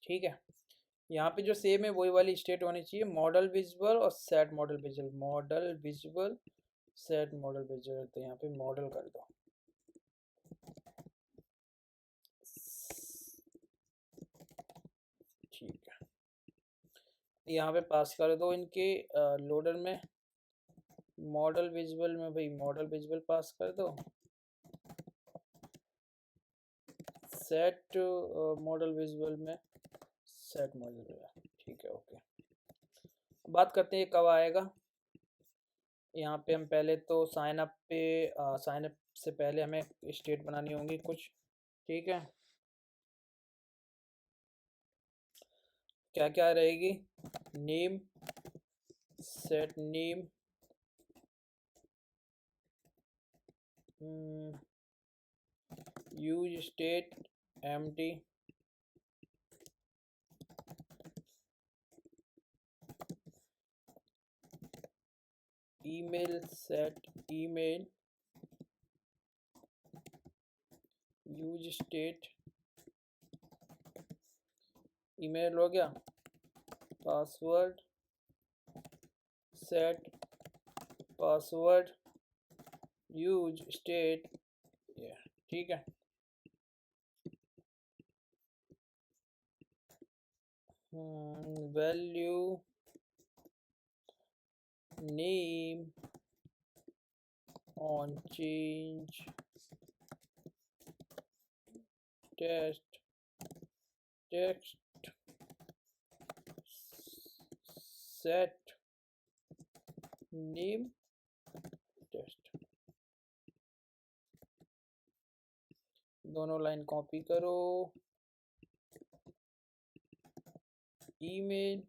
ठीक है, यहाँ पे जो सेम है वही वाली स्टेट होनी चाहिए, मॉडल विजुअल और set model visual, model visual set model visual. तो यहाँ पे मॉडल कर दो, ठीक है, यहाँ पे पास कर दो इनके लोडर में, मॉडल विजुअल में भाई मॉडल विजुअल पास कर दो, सेट मॉडल विजुअल में सेट मॉडल विजुअल। ठीक है, ओके। बात करते हैं कब आएगा। यहाँ पे हम पहले तो साइन अप से पहले हमें स्टेट बनानी होंगी कुछ। ठीक है, क्या क्या रहेगी? Name, set name, use state, empty, email, set email, use state, email हो गया, password, set password, use state, ये ठीक है। Value, name on change, test, text, set name, test। दोनों लाइन कॉपी करो। Email,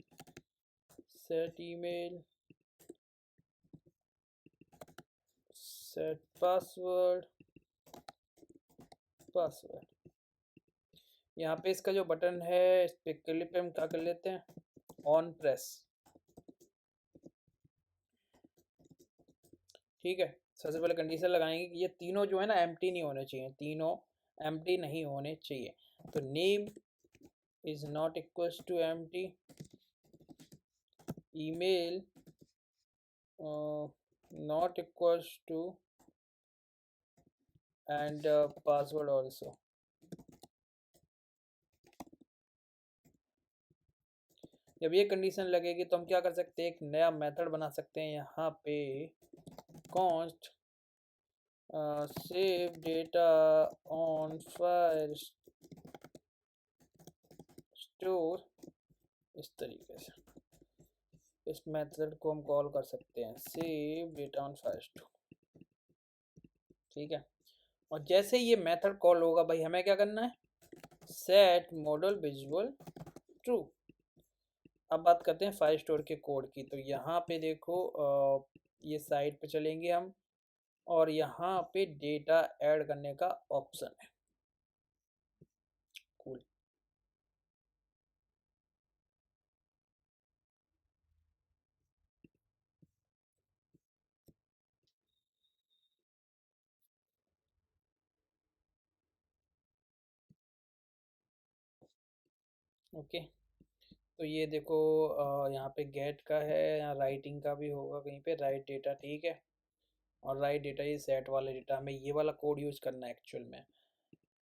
set email, set password, password. यहाँ पे इसका जो बटन है इस पे क्लिक पे हम क्या कर लेते हैं, ऑन प्रेस। ठीक है, सबसे पहले कंडीशन लगाएंगे कि ये तीनों जो है ना एम्प्टी नहीं होने चाहिए, तीनों एम्प्टी नहीं होने चाहिए। तो name is not equals to empty, email not equals to, and password also। जब ये कंडीशन लगेगी तो हम क्या कर सकते हैं, एक नया मेथड बना सकते हैं यहाँ पे, const save data on file store। इस तरीके से इस मेथड को हम कॉल कर सकते हैं, save data on file store. ठीक है, और जैसे ये मेथड कॉल होगा भाई हमें क्या करना है, सेट मॉडल विजुअल ट्रू। अब बात करते हैं फाइल स्टोर के कोड की। तो यहाँ पे देखो ये साइट पे चलेंगे हम, और यहाँ पे डेटा ऐड करने का ऑप्शन है। कूल। ओके, तो ये देखो यहाँ पे गेट का है, यहाँ राइटिंग का भी होगा कहीं पे, राइट डेटा। ठीक है, और राइट डेटा ये सेट वाला डेटा, हमें ये वाला कोड यूज़ करना है एक्चुअल में।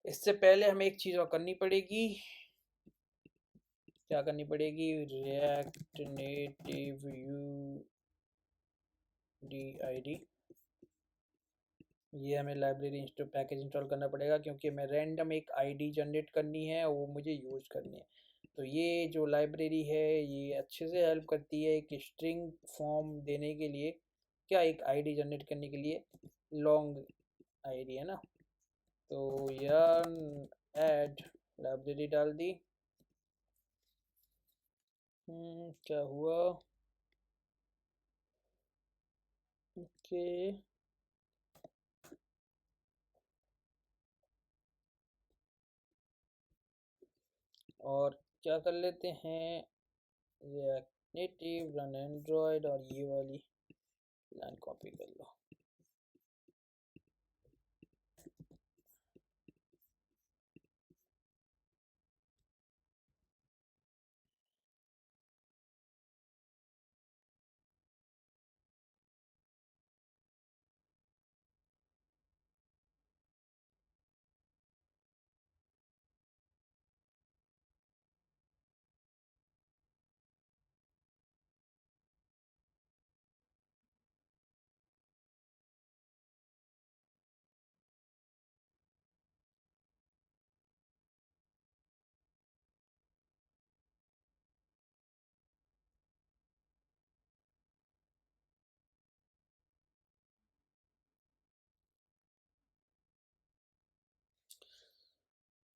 इससे पहले हमें एक चीज़ और करनी पड़ेगी। क्या करनी पड़ेगी, react native you D I D, ये हमें लाइब्रेरी इंस्टॉल पैकेज इंस्टॉल करना पड़ेगा, क्योंकि हमें रैंडम एक आईडी जनरेट करनी है, वो मुझे यूज़ करनी है। तो ये जो लाइब्रेरी है ये अच्छे से हेल्प करती है एक स्ट्रिंग फॉर्म देने के लिए, क्या एक आईडी जनरेट करने के लिए, लॉन्ग आईडी है ना। तो यार ऐड लाइब्रेरी डाल दी। क्या हुआ, ओके, और क्या कर लेते हैं, रिएक्ट नेटिव रन एंड्रॉयड, और ये वाली लाइन कॉपी कर लो।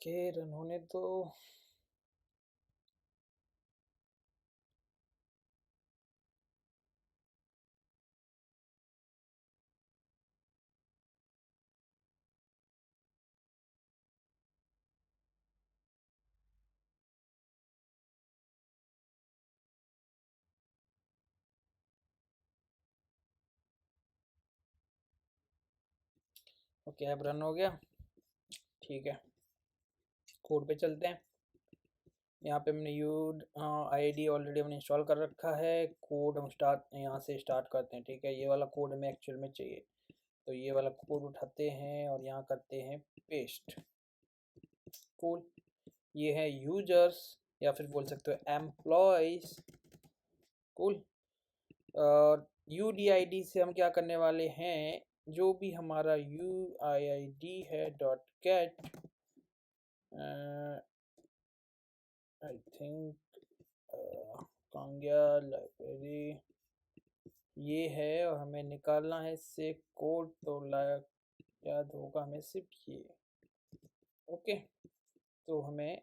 के रन होने तो ओके अब रन हो गया। ठीक है, कोड पे चलते हैं। यहाँ पे हमने यूड आईडी ऑलरेडी हमने इंस्टॉल कर रखा है। कोड हम स्टार्ट यहाँ से स्टार्ट करते हैं। ठीक है, ये वाला कोड हमें एक्चुअल में चाहिए, तो ये वाला कोड उठाते हैं और यहाँ करते हैं पेस्ट। कूल, ये है यूजर्स या फिर बोल सकते हो एम्प्लॉयज। कूल, और यू डी आई डी से हम क्या करने वाले हैं, जो भी हमारा यू आई आई डी है डॉट गेट, आई थिंक कांग्या लाइब्रेरी ये है, और हमें निकालना है इससे कोड, तो याद होगा हमें सिर्फ ये। ओके, तो हमें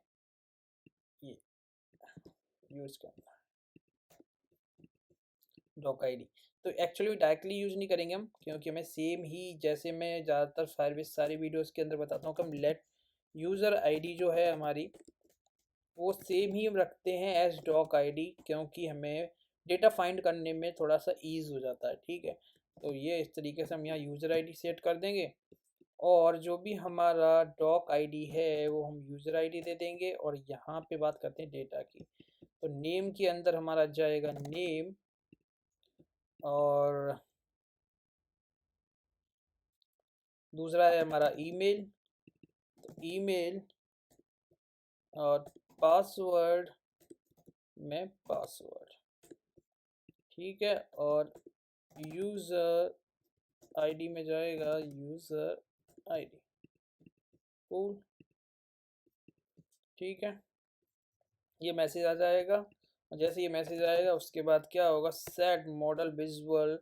ये यूज़ करना है डॉक आईडी। तो एक्चुअली डायरेक्टली यूज़ नहीं करेंगे हम, क्योंकि हमें सेम ही, जैसे मैं ज़्यादातर सर्विस सारी वीडियोस के अंदर बताता हूँ कि हम लेट यूज़र आईडी जो है हमारी वो सेम ही हम रखते हैं एज डॉक आईडी, क्योंकि हमें डेटा फाइंड करने में थोड़ा सा ईज हो जाता है। ठीक है, तो ये इस तरीके से हम यहाँ यूज़र आईडी सेट कर देंगे, और जो भी हमारा डॉक आईडी है वो हम यूज़र आईडी दे देंगे। और यहाँ पे बात करते हैं डेटा की, तो नेम के अंदर हमारा जाएगा नेम, और दूसरा है हमारा ईमेल, तो ईमेल, और पासवर्ड में पासवर्ड। ठीक है, और यूज़र आईडी में जाएगा यूज़र आईडी। कूल, ठीक है, ये मैसेज आ जाएगा, और जैसे ये मैसेज आएगा उसके बाद क्या होगा, सेट मॉडल विजुअल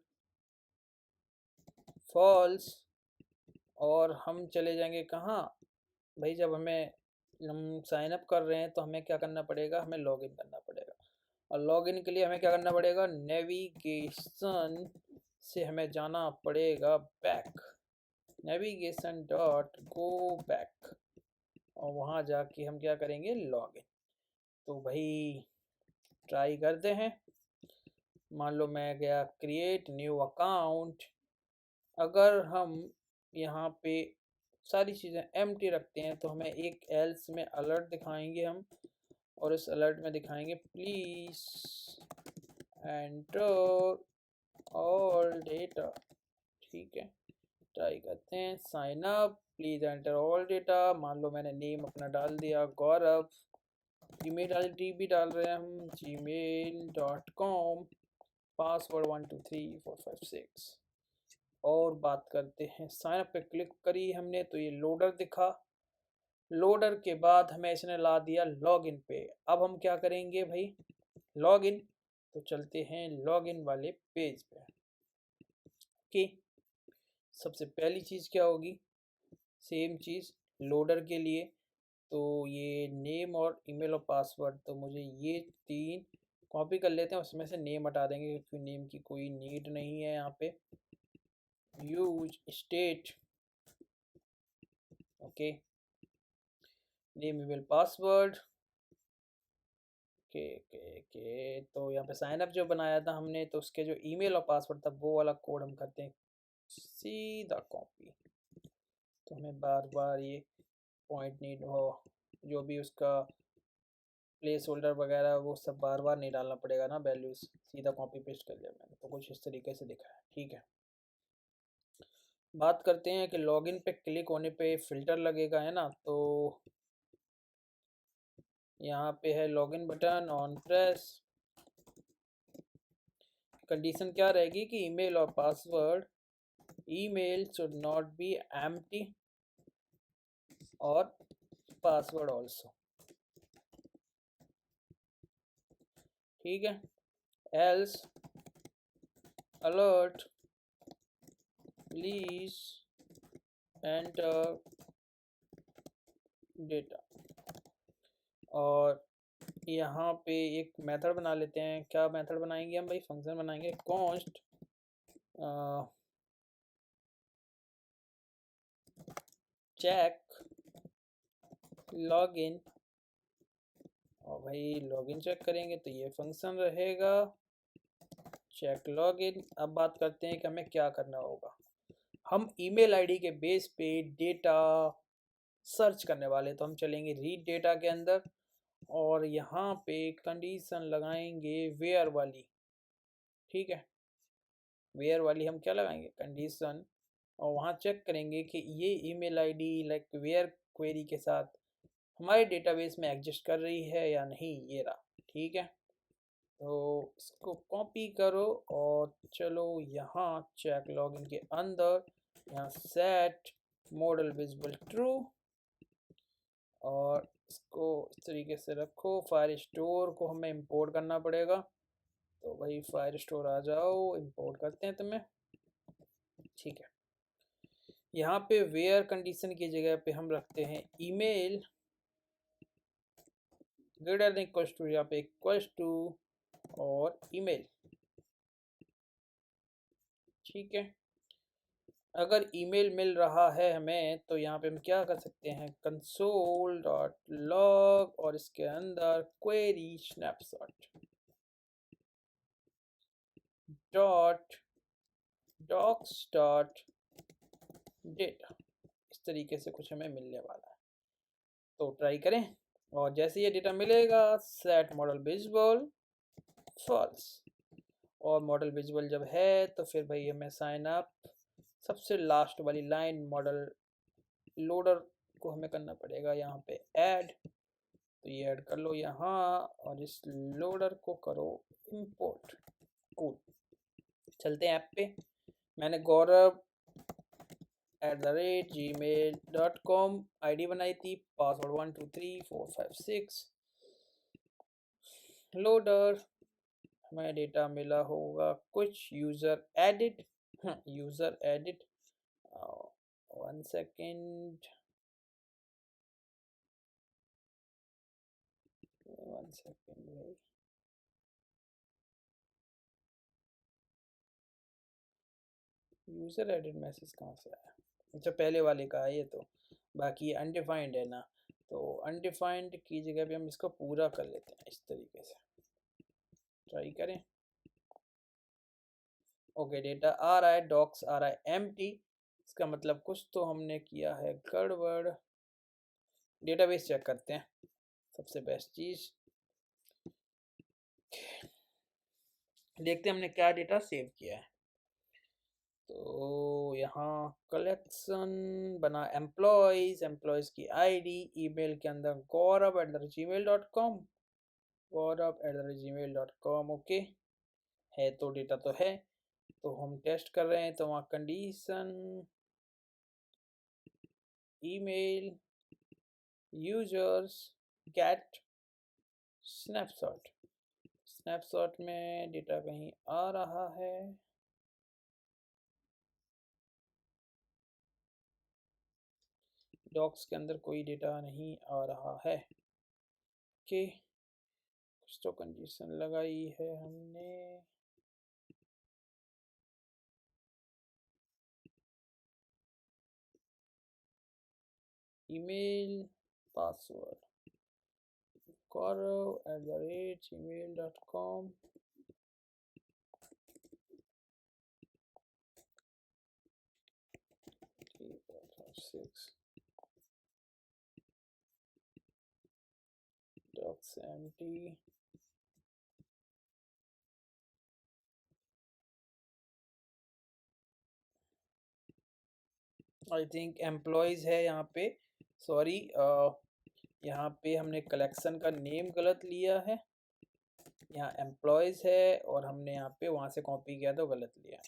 फॉल्स, और हम चले जाएंगे कहाँ भाई, जब हम साइन अप कर रहे हैं तो हमें क्या करना पड़ेगा, हमें लॉगिन करना पड़ेगा। और लॉगिन के लिए हमें क्या करना पड़ेगा, नेविगेशन से हमें जाना पड़ेगा back, navigation dot go back, और वहाँ जाके हम क्या करेंगे, लॉगिन। तो भाई ट्राई करते हैं। मान लो मैं गया क्रिएट न्यू अकाउंट, अगर हम यहाँ पे सारी चीज़ें एम्प्टी रखते हैं तो हमें एक एल्स में अलर्ट दिखाएंगे हम, और इस अलर्ट में दिखाएंगे प्लीज़ एंटर ऑल डेटा। ठीक है, ट्राई करते हैं, sign up please enter all data. मान लो मैंने नेम अपना डाल दिया गौरव, ईमेल आईडी भी डाल रहे हैं हम gmail.com, पासवर्ड 123456, और बात करते हैं साइन अप पे क्लिक करी हमने तो ये लोडर दिखा। लोडर के बाद हमें इसने ला दिया लॉगिन पे। अब हम क्या करेंगे भाई, लॉगिन, तो चलते हैं लॉगिन वाले पेज पे। ओके, सबसे पहली चीज़ क्या होगी, सेम चीज़ लोडर के लिए, तो ये नेम और ईमेल और पासवर्ड, तो मुझे ये तीन कॉपी कर लेते हैं, उसमें से नेम हटा देंगे क्योंकि नेम की कोई नीड नहीं है यहाँ पे। Use state, okay, name email password, के तो यहाँ पे साइन अप जो बनाया था हमने, तो उसके जो ईमेल और पासवर्ड था वो वाला कोड हम करते हैं सीधा कॉपी, तो हमें बार बार ये पॉइंट नीड हो, जो भी उसका प्लेस होल्डर वगैरह वो सब बार बार नहीं डालना पड़ेगा ना वैल्यूज़, सीधा कॉपी पेस्ट कर लिया मैंने, तो कुछ इस तरीके से दिखा है। ठीक है, बात करते हैं कि लॉगिन पे क्लिक होने पे फ़िल्टर लगेगा, है ना, तो यहाँ पे है login button on press. Condition क्या रहेगी कि ईमेल और password, email should not be empty और पासवर्ड ऑल्सो। ठीक है, else alert please enter data. और यहाँ पे एक मेथड बना लेते हैं। क्या मेथड बनाएंगे हम भाई? फंक्शन बनाएंगे कॉन्स्ट चेक लॉगिन। और भाई लॉगिन चेक करेंगे तो ये फंक्शन रहेगा चेक लॉगिन। अब बात करते हैं कि हमें क्या करना होगा। हम ईमेल आईडी के बेस पे डेटा सर्च करने वाले, तो हम चलेंगे रीड डेटा के अंदर और यहाँ पे कंडीशन लगाएंगे वेयर वाली। ठीक है, वेयर वाली हम क्या लगाएंगे? कंडीशन। और वहाँ चेक करेंगे कि ये email ID like where query के साथ हमारे डेटाबेस में एग्जिस्ट कर रही है या नहीं। ये रहा। ठीक है, तो इसको कॉपी करो और चलो यहाँ चेक लॉगिन के अंदर यहाँ सेट मॉडल विजिबल ट्रू और इसको इस तरीके से रखो। फायर स्टोर को हमें इंपोर्ट करना पड़ेगा, तो भाई फायर स्टोर आ जाओ, इंपोर्ट करते हैं तुम्हें। ठीक है, यहाँ पे वेयर कंडीशन की जगह पे हम रखते हैं email greater than equals to, यहाँ पे इक्वल्स टू और ईमेल। ठीक है, अगर ईमेल मिल रहा है हमें तो यहाँ पे हम क्या कर सकते हैं? कंसोल डॉट लॉग और इसके अंदर query snapshot dot docs dot data, इस तरीके से कुछ हमें मिलने वाला है। तो ट्राई करें और जैसे ये डेटा मिलेगा सेट मॉडल विजिबल फॉल्स। और मॉडल विजिबल जब है तो फिर भाई हमें साइन अप सबसे लास्ट वाली लाइन मॉडल लोडर को हमें करना पड़ेगा यहाँ पे ऐड। तो ये ऐड कर लो यहाँ और इस लोडर को करो इंपोर्ट। कूल, चलते हैं ऐप पे। मैंने gaurav@gmail.com आईडी बनाई थी, पासवर्ड 123456। लोडर हमें डेटा मिला होगा कुछ user edit. User edit 1 second 1 second भाई। यूज़र एडिट मैसेज कहाँ से आया? अच्छा, पहले वाले का है ये तो। बाकी अनडिफाइंड है ना, तो अनडिफाइंड की जगह पे हम इसको पूरा कर लेते हैं इस तरीके से। ट्राई करें। ओके, डेटा आ रहा है, डॉक्स आ रहा है एम्प्टी। इसका मतलब कुछ तो हमने किया है गड़बड़। डेटाबेस चेक करते हैं, सबसे बेस्ट चीज़। देखते हैं हमने क्या डेटा सेव किया है। तो यहाँ कलेक्शन बना एम्प्लॉयज़, एम्प्लॉयज़ की आईडी, ईमेल के अंदर gaurav@gmail.com, gaurav@gmail.com। ओके है तो डेटा तो है, तो हम टेस्ट कर रहे हैं। तो वहाँ condition email users get snapshot. Snapshot में डेटा कहीं आ रहा है? डॉक्स के अंदर कोई डेटा नहीं आ रहा है। ओके, कुछ तो कंडीशन लगाई है हमने। Email password gaurav@gmail.com। 356 docs empty। I think employees है यहाँ पे। सॉरी, यहाँ पे हमने कलेक्शन का नेम गलत लिया है। यहाँ एम्प्लॉयज़ है और हमने यहाँ पे वहाँ से कॉपी किया तो गलत लिया है।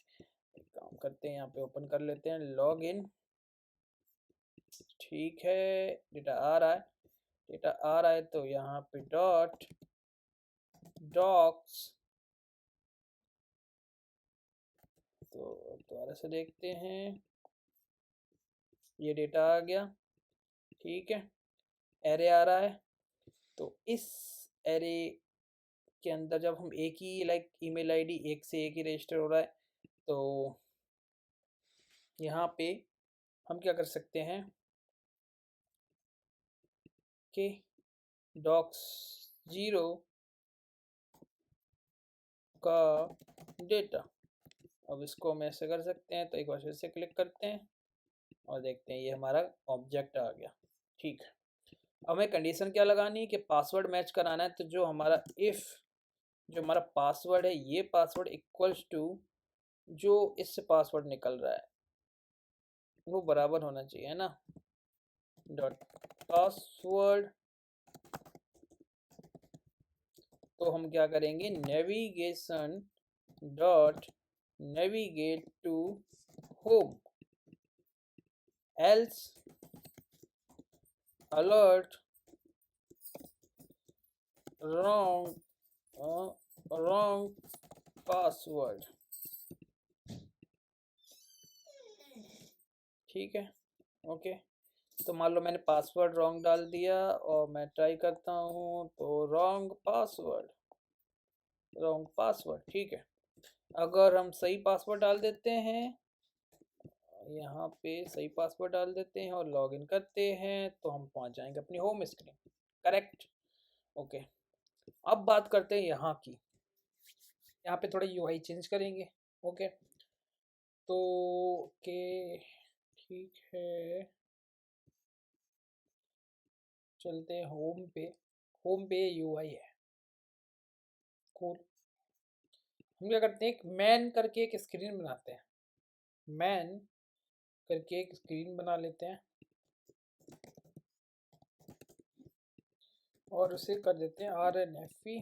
एक काम करते हैं, यहाँ पे ओपन कर लेते हैं लॉग इन। ठीक है, डेटा आ रहा है। डेटा आ रहा है तो यहाँ पे डॉट डॉक्स। तो दोबारा से देखते हैं, ये डेटा आ गया। ठीक है, एरे आ रहा है तो इस एरे के अंदर जब हम एक ही ईमेल आईडी एक से एक ही रजिस्टर हो रहा है, तो यहाँ पे हम क्या कर सकते हैं कि डॉक्स 0 का डेटा, अब इसको हम ऐसे कर सकते हैं। तो एक बार फिर से क्लिक करते हैं और देखते हैं ये हमारा ऑब्जेक्ट आ गया। ठीक है, अब हमें कंडीशन क्या लगानी है कि पासवर्ड मैच कराना है। तो जो हमारा इफ़ जो हमारा पासवर्ड है, ये पासवर्ड इक्वल्स टू जो इससे पासवर्ड निकल रहा है वो बराबर होना चाहिए, है ना। डॉट पासवर्ड, तो हम क्या करेंगे, navigation dot navigate to home, else alert wrong password. ठीक है, ओके। तो मान लो मैंने पासवर्ड रॉन्ग डाल दिया और मैं ट्राई करता हूँ, तो रॉन्ग पासवर्ड। ठीक है, अगर हम सही पासवर्ड डाल देते हैं, यहाँ पे सही पासवर्ड डाल देते हैं और लॉगिन करते हैं, तो हम पहुँच जाएंगे अपनी होम स्क्रीन। Correct, okay. अब बात करते हैं यहाँ की, यहाँ पे थोड़ा यूआई चेंज करेंगे। ओके, तो ओके ठीक है, चलते हैं होम पे। होम पे यूआई है, कूल। हम क्या करते हैं, एक मैन करके एक स्क्रीन बनाते हैं। मैन करके एक स्क्रीन बना लेते हैं और उसे कर देते हैं RNFE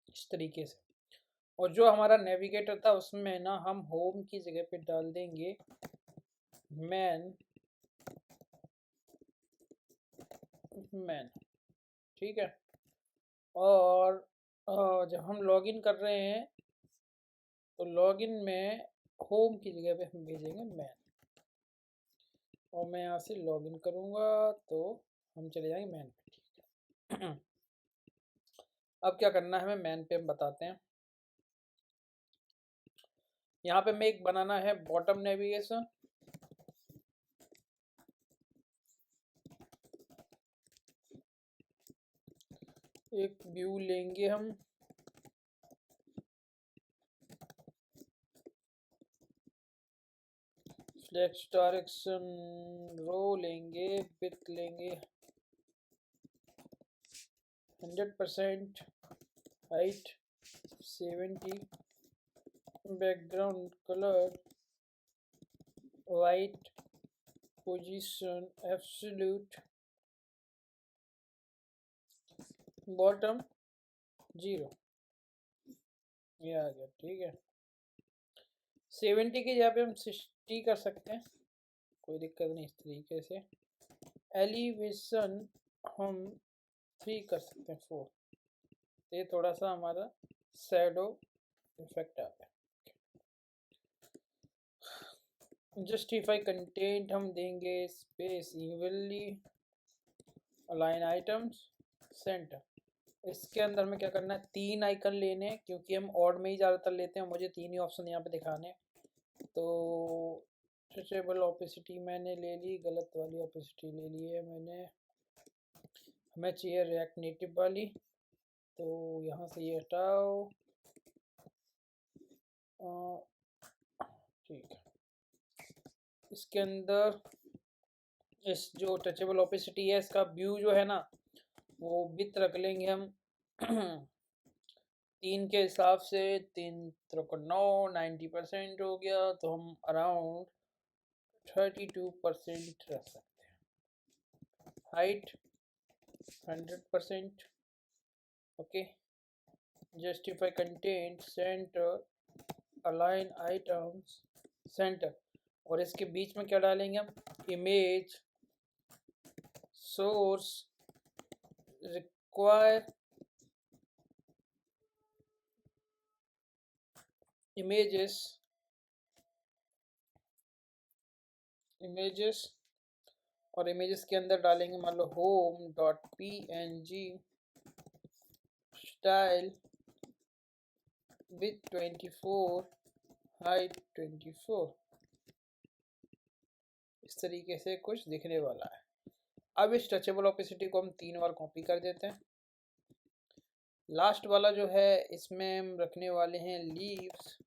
इस तरीके से। और जो हमारा नेविगेटर था उसमें ना हम होम की जगह पे डाल देंगे मैन। ठीक है, और जब हम लॉगिन कर रहे हैं तो लॉगिन में होम की जगह पे हम भेजेंगे मैन, और मैं यहाँ से लॉगिन करूँगा तो हम चले जाएंगे मैन पे। ठीक है, अब क्या करना है हमें मैन पे हम बताते हैं। यहाँ पे हमें एक बनाना है बॉटम नेविगेशन, एक व्यू लेंगे हम, फ्लेक्स डायरेक्शन रो लेंगे, विड्थ लेंगे 100%, height 70, background colour white, position absolute, bottom 0, ये आ गया। ठीक है, 70 की जगह पे हम 60 कर सकते हैं, कोई दिक्कत नहीं। इस तरीके से एलिवेशन हम 3 कर सकते हैं, 4। ये थोड़ा सा हमारा शैडो इफेक्ट आ गया। जस्टिफाई कंटेंट हम देंगे space evenly, align items centre. इसके अंदर में क्या करना है, 3 आइकन लेने हैं क्योंकि हम ऑड में ही ज़्यादातर लेते हैं। मुझे 3 ही ऑप्शन यहाँ पे दिखाने हैं। तो स्ट्रेचेबल ओपेसिटी मैंने ले ली, गलत वाली ओपेसिटी ले ली है मैंने। हमें चाहिए रिएक्ट नेटिव वाली, तो यहाँ से ये हटाओ। ठीक है, इसके अंदर इस जो टचेबल ओपेसिटी है इसका व्यू जो है ना वो विथ रख लेंगे हम 3 के हिसाब से। 3 3 9, 90% हो गया, तो हम अराउंड 32% रख सकते हैं। Height 100%, okay. Justify content centre, align items centre, और इसके बीच में क्या डालेंगे हम, इमेज सोर्स रिक्वायर images और इमेजेस के अंदर डालेंगे मान लो home dot P N G style with 24 height 24। इस तरीके से कुछ दिखने वाला है। अब इस टचेबल ओपेसिटी को हम 3 बार कॉपी कर देते हैं। लास्ट वाला जो है इसमें हम रखने वाले हैं लीव्स,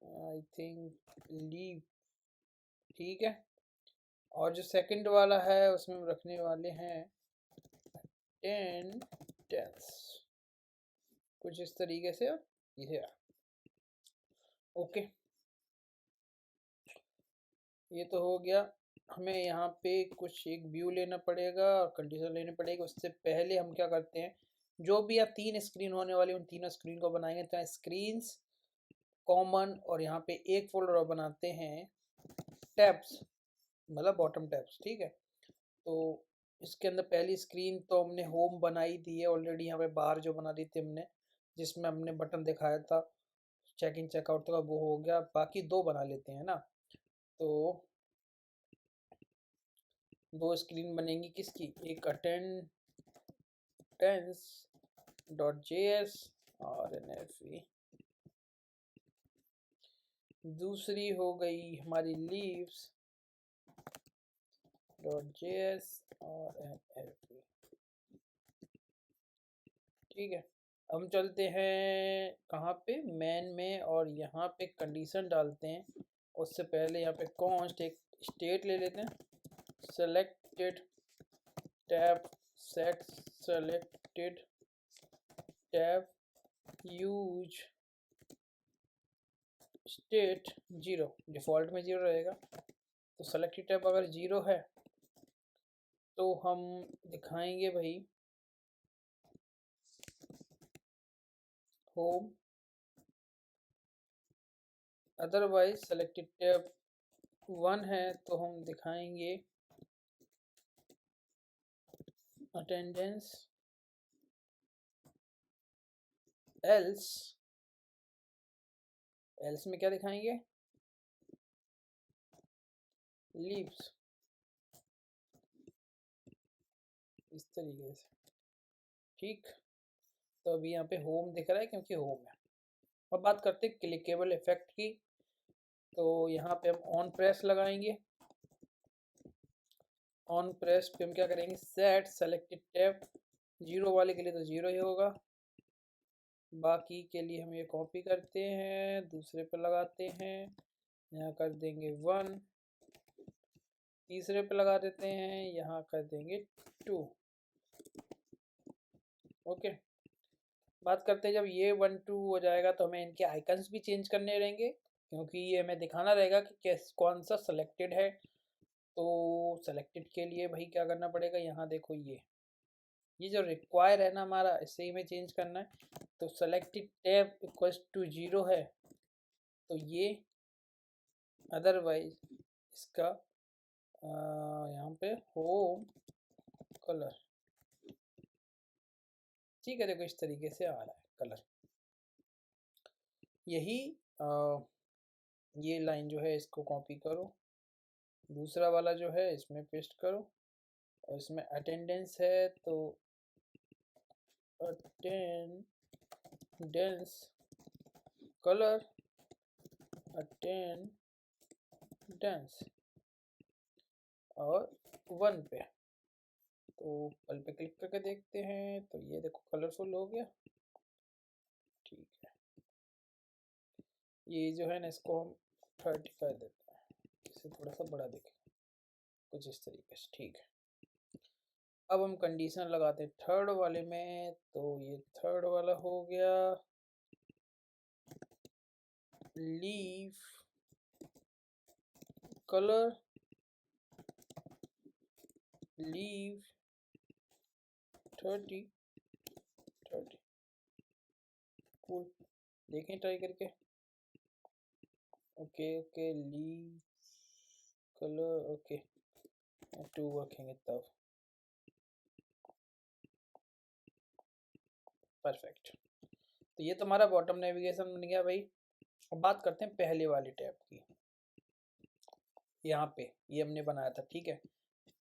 आई थिंक लीव, ठीक है। और जो सेकंड वाला है उसमें हम रखने वाले हैं टेंस, कुछ इस तरीके से ये। ओके, ये तो हो गया। हमें यहाँ पे कुछ एक व्यू लेना पड़ेगा और कंडीशन लेनी पड़ेगी। उससे पहले हम क्या करते हैं, जो भी आप 3 स्क्रीन होने वाली उन तीनों स्क्रीन को बनाएंगे तो स्क्रीन्स कॉमन, और यहाँ पे एक फोल्डर और बनाते हैं टैब्स, मतलब बॉटम टैब्स, ठीक है। तो इसके अंदर पहली स्क्रीन तो हमने होम बनाई दी है ऑलरेडी, यहाँ पे बार जो बना दी थी हमने, जिसमें हमने बटन दिखाया था चेक इन चेकआउट का, वो हो गया। बाकी 2 बना लेते हैं ना। तो 2 स्क्रीन बनेंगी किसकी, एक अटेंडेंस डॉट जेएस और एनएफई, दूसरी हो गई हमारी लीव्स डॉट जेएस और एनएफई, ठीक है। हम चलते हैं कहाँ पे, मैन में, और यहाँ पे कंडीशन डालते हैं। उससे पहले यहाँ पे कॉन्स्ट एक स्टेट ले लेते हैं, selected tab set selected tab use state 0, default में 0 रहेगा। तो सेलेक्टेड टैब अगर 0 है तो हम दिखाएंगे भाई होम, अदरवाइज सेलेक्टेड टैब 1 है तो हम दिखाएंगे अटेंडेंस, एल्स एल्स में क्या दिखाएंगे, लीव्स, इस तरीके से, ठीक। तो अभी यहाँ पे होम दिख रहा है क्योंकि होम है। अब बात करते हैं क्लिकेबल इफेक्ट की। तो यहाँ पे हम ऑन प्रेस लगाएंगे। ऑन प्रेस पे हम क्या करेंगे, सेट सेलेक्टेड टैब, 0 वाले के लिए तो 0 ही होगा, बाकी के लिए हम ये कॉपी करते हैं, दूसरे पे लगाते हैं, यहाँ कर देंगे 1, तीसरे पे लगा देते हैं, यहाँ कर देंगे 2। ओके, बात करते हैं जब ये 1 2 हो जाएगा तो हमें इनके आइकन्स भी चेंज करने रहेंगे, क्योंकि ये हमें दिखाना रहेगा कि कैस कौन सा सेलेक्टेड है। तो सेलेक्टेड के लिए भाई क्या करना पड़ेगा, यहाँ देखो ये जो रिक्वायर है ना हमारा, इससे ही हमें चेंज करना है। तो सेलेक्टेड टैब इक्वल्स टू 0 है तो ये, अदरवाइज इसका यहाँ पे होम कलर, ठीक है। देखो इस तरीके से आ रहा है कलर। यही ये लाइन जो है इसको कॉपी करो, दूसरा वाला जो है इसमें पेस्ट करो, और इसमें अटेंडेंस है तो अटेंडेंस कलर अटेंडेंस और 1 पे। तो कल पे क्लिक करके देखते हैं तो ये देखो कलरफुल हो गया, ठीक है। ये जो है ना इसको हम 30 कर देते हैं, इसे थोड़ा सा बड़ा दिखे, कुछ इस तरीके से, ठीक है। अब हम कंडीशन लगाते हैं थर्ड वाले में, तो ये थर्ड वाला हो गया, लीव कलर लीव 30 30, कूल, देखें ट्राई करके। Okay okay, leave colour, okay 2 रखेंगे तब, परफेक्ट। तो ये तुम्हारा बॉटम नेविगेशन बन गया भाई। अब बात करते हैं पहले वाली टैब की। यहाँ पे ये हमने बनाया था, ठीक है।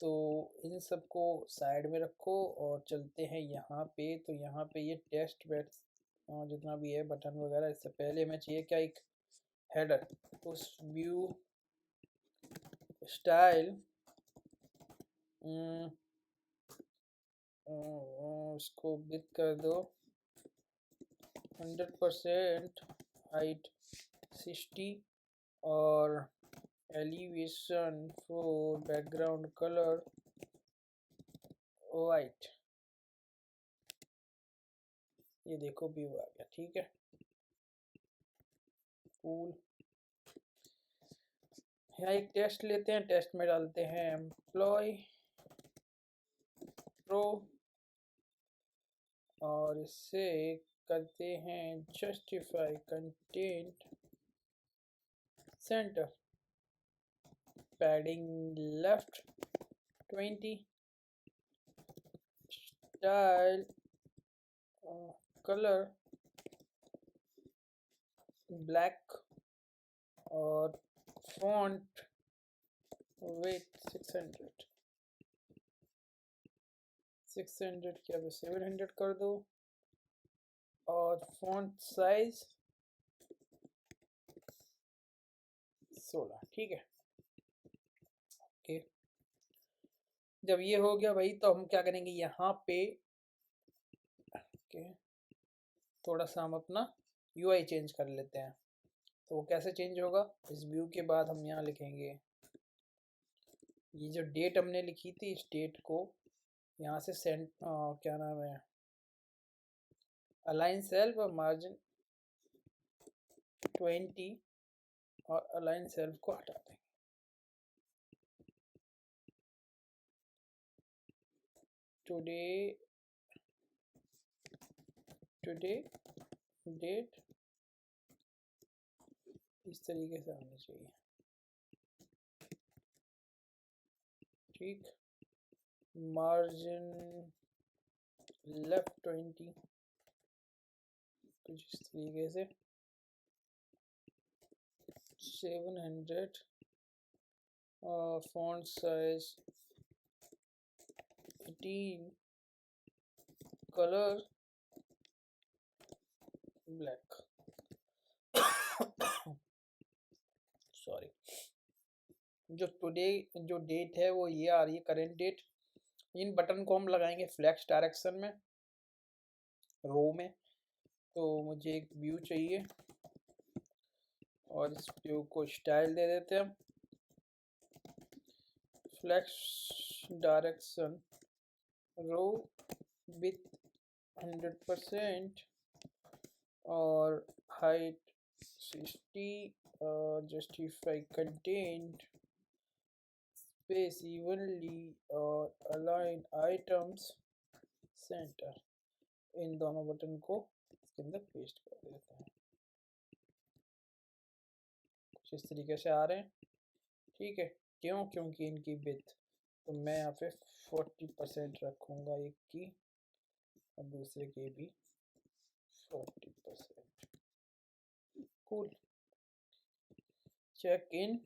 तो इन सबको साइड में रखो और चलते हैं यहाँ पे। तो यहाँ पे ये टेस्ट बैट जितना भी है बटन वगैरह, इससे पहले हमें चाहिए क्या, एक हेडर। उस व्यू स्टाइल उसको बिग कर दो 100%, हाइट 60, और elevation for background colour white. ये देखो व्यू आ गया, ठीक है, कूल। यहाँ एक टेस्ट लेते हैं, टेस्ट में डालते हैं एम्प्लॉय प्रो और इससे करते हैं justify content centre, padding left 20, style colour black, और फॉन्ट वेट 600 क्या 700 कर दो, और फॉन्ट साइज 16, ठीक है। ओके, जब ये हो गया भाई तो हम क्या करेंगे यहाँ पे, ओके, थोड़ा सा हम अपना यूआई चेंज कर लेते हैं। तो वो कैसे चेंज होगा, इस व्यू के बाद हम यहाँ लिखेंगे, ये जो डेट हमने लिखी थी इस डेट को यहाँ से सेंट क्या नाम है, अलाइन सेल्फ और मार्जिन 20, और अलाइन सेल्फ को हटा देंगे। टुडे डेट इस तरीके से आना चाहिए, ठीक। मार्जिन लेफ्ट 20 कुछ इस तरीके से, 700, font size 18, colour black. Sorry, जो डेट है वो ये आ रही है, करेंट डेट। इन बटन को हम लगाएंगे फ्लैक्स डायरेक्शन में, रो में। तो मुझे एक व्यू चाहिए और इस व्यू को स्टाइल दे देते हैं, फ्लैक्स डायरेक्शन रो विथ 100%, और हाइट 60, और जस्टिफाई कंटेंट स्पेस इवनली, और अलाइन आइटम्स सेंटर। इन दोनों बटन को इसके अंदर पेस्ट कर देते हैं, कुछ इस तरीके से आ रहे हैं, ठीक है। क्यों, क्योंकि इनकी विड्थ, तो मैं यहाँ पे 40% रखूँगा एक की, और दूसरे की भी 40%। Cool, check in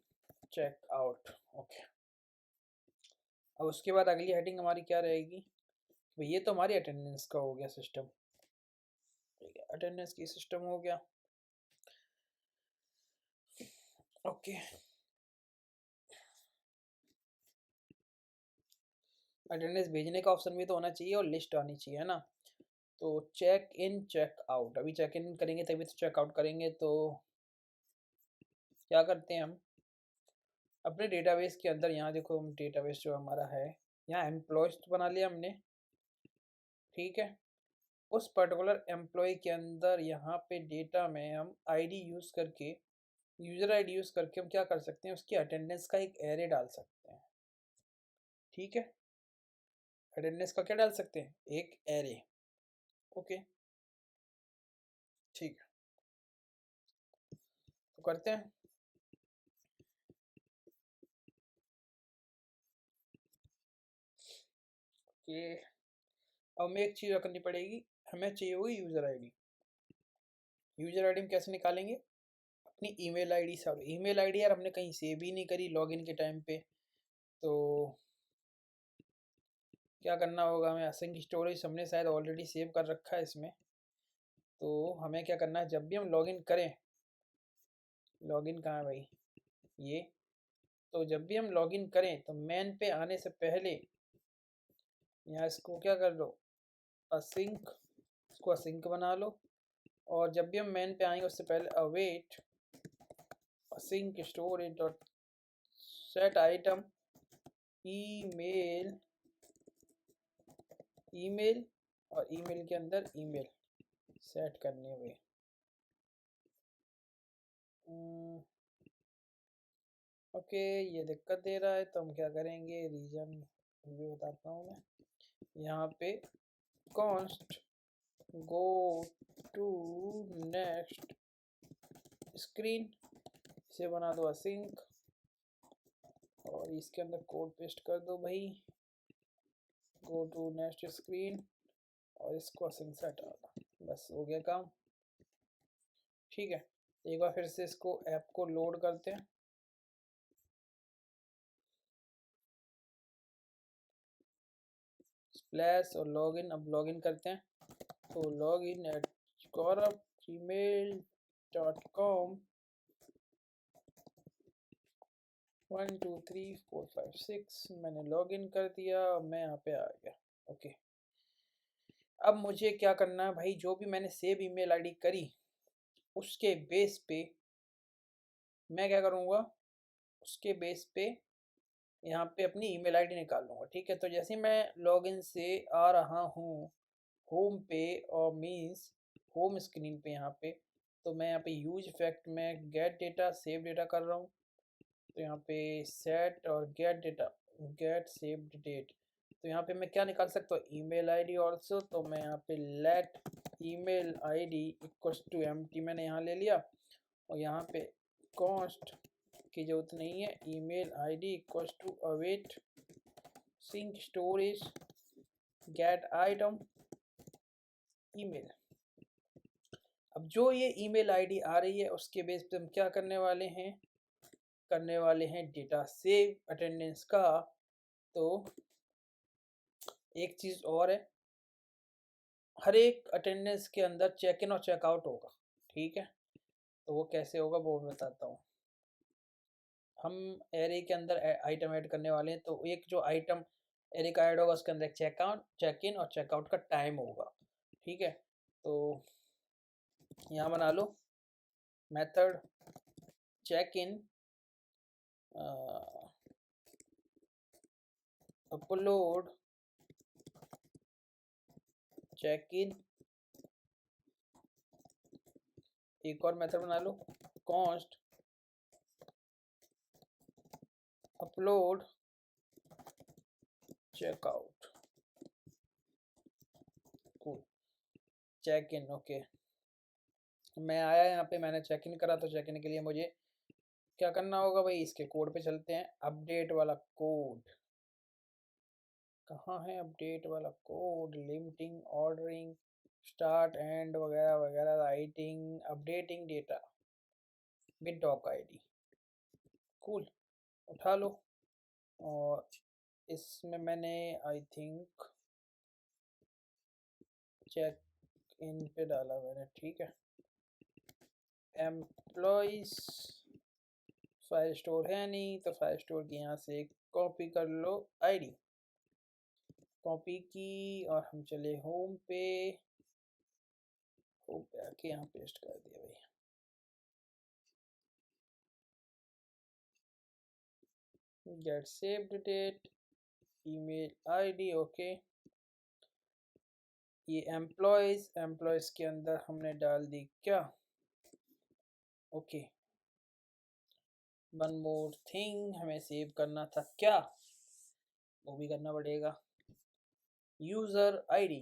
check out, okay. अब उसके बाद अगली हेडिंग हमारी क्या रहेगी, तो ये तो हमारी अटेंडेंस का हो गया सिस्टम, ठीक है, अटेंडेंस की सिस्टम हो गया, ओके। अटेंडेंस भेजने का ऑप्शन भी तो होना चाहिए और लिस्ट आनी चाहिए, है ना। तो चेक इन चेक आउट, अभी चेक इन करेंगे तभी तो चेक आउट करेंगे। तो क्या करते हैं हम अपने डेटाबेस के अंदर, यहाँ देखो हम डेटाबेस जो हमारा है, यहाँ एम्प्लॉयज तो बना लिया हमने, ठीक है। उस पर्टिकुलर एम्प्लॉय के अंदर यहाँ पे डेटा में हम आईडी यूज़ करके, यूज़र आईडी यूज़ करके हम क्या कर सकते हैं, उसकी अटेंडेंस का एक एरे डाल सकते हैं, ठीक है। अटेंडेंस का क्या डाल सकते हैं, एक एरे, ओके, ठीक है। तो करते हैं, कि अब हमें एक चीज़ रखनी पड़ेगी, हमें चाहिए होगी यूज़र आईडी। यूज़र आईडी हम कैसे निकालेंगे, अपनी ईमेल आईडी ईमेल आईडी यार हमने कहीं सेव ही नहीं करी लॉगिन के टाइम पे। तो क्या करना होगा हमें, असिंक स्टोरेज हमने शायद ऑलरेडी सेव कर रखा है इसमें। तो हमें क्या करना है, जब भी हम लॉगिन करें, लॉगिन कहाँ है भाई, ये। तो जब भी हम लॉगिन करें तो मेन पे आने से पहले यहाँ इसको क्या कर लो, असिंक, इसको असिंक बना लो। और जब भी हम मेन पे आएंगे उससे पहले await async storage dot set item email, email और ईमेल के अंदर ईमेल सेट करने हुए। ओके, ये दिक्कत दे रहा है तो हम क्या करेंगे, रीजन भी बताता हूँ मैं। यहाँ पे const go to next screen, इसे बना दो असिंक और इसके अंदर कोड पेस्ट कर दो भाई, गो टू नेक्स्ट स्क्रीन और इसको असिंक से हटा दो। बस हो गया काम। ठीक है, एक बार फिर से इसको ऐप को लोड करते हैं। स्प्लैश और लॉगिन, अब लॉगिन करते हैं। तो लॉगिन एट gmail.com 1 2 3 4 5 6 मैंने लॉगिन कर दिया, मैं यहाँ पे आ गया। ओके, अब मुझे क्या करना है भाई, जो भी मैंने सेव ईमेल आईडी करी उसके बेस पे मैं क्या करूँगा, उसके बेस पे यहाँ पे अपनी ईमेल आईडी निकाल लूँगा। ठीक है, तो जैसे मैं लॉगिन से आ रहा हूँ होम पे और मीन्स होम स्क्रीन पे यहाँ पे, तो मैं यहाँ पे यूज इफेक्ट में गेट डेटा सेव डेटा कर रहा हूँ। तो यहाँ पे सेट और get data, get saved date, तो यहाँ पे मैं क्या निकाल सकता हूँ, ईमेल आईडी ऑल्सो। तो मैं यहाँ पे let email ID equals to empty मैंने यहाँ ले लिया और यहाँ पे कॉन्स्ट की जरूरत नहीं है, email ID equals to await sync storage get item email. अब जो ये ईमेल आईडी आ रही है उसके बेस पे हम क्या करने वाले हैं, करने वाले हैं डेटा सेव अटेंडेंस का। तो एक चीज़ और है, हर एक अटेंडेंस के अंदर चेक इन और चेकआउट होगा। ठीक है, तो वो कैसे होगा वो मैं बताता हूँ। हम एरे के अंदर आइटम ऐड करने वाले हैं, तो एक जो आइटम एरे का ऐड होगा उसके अंदर चेकआउट, चेक इन और चेकआउट का टाइम होगा। ठीक है, तो यहाँ बना लो method check in upload check in, एक और मेथड बना लो const upload checkout, cool, check in. Okay, मैं आया यहाँ पे, मैंने चेक इन करा, तो चेक इन के लिए मुझे क्या करना होगा भाई, इसके कोड पे चलते हैं। अपडेट वाला कोड कहाँ है, अपडेट वाला code, limiting ordering start and वगैरह वगैरह, writing updating data with doc ID, cool, उठा लो। और इसमें मैंने आई थिंक चेक इन पे डाला मैंने। ठीक है, एम्प्लॉइज फाइल स्टोर है नहीं, तो फाइल स्टोर की यहाँ से कॉपी कर लो आईडी, कॉपी की और हम चले होम पे, होम पे आके यहाँ पेस्ट कर दिया भाई। Get saved date email ID, okay. ये एम्प्लॉयज, एम्प्लॉयज के अंदर हमने डाल दी क्या, ओके। वन मोर थिंग हमें सेव करना था क्या, वो भी करना पड़ेगा, यूजर आईडी।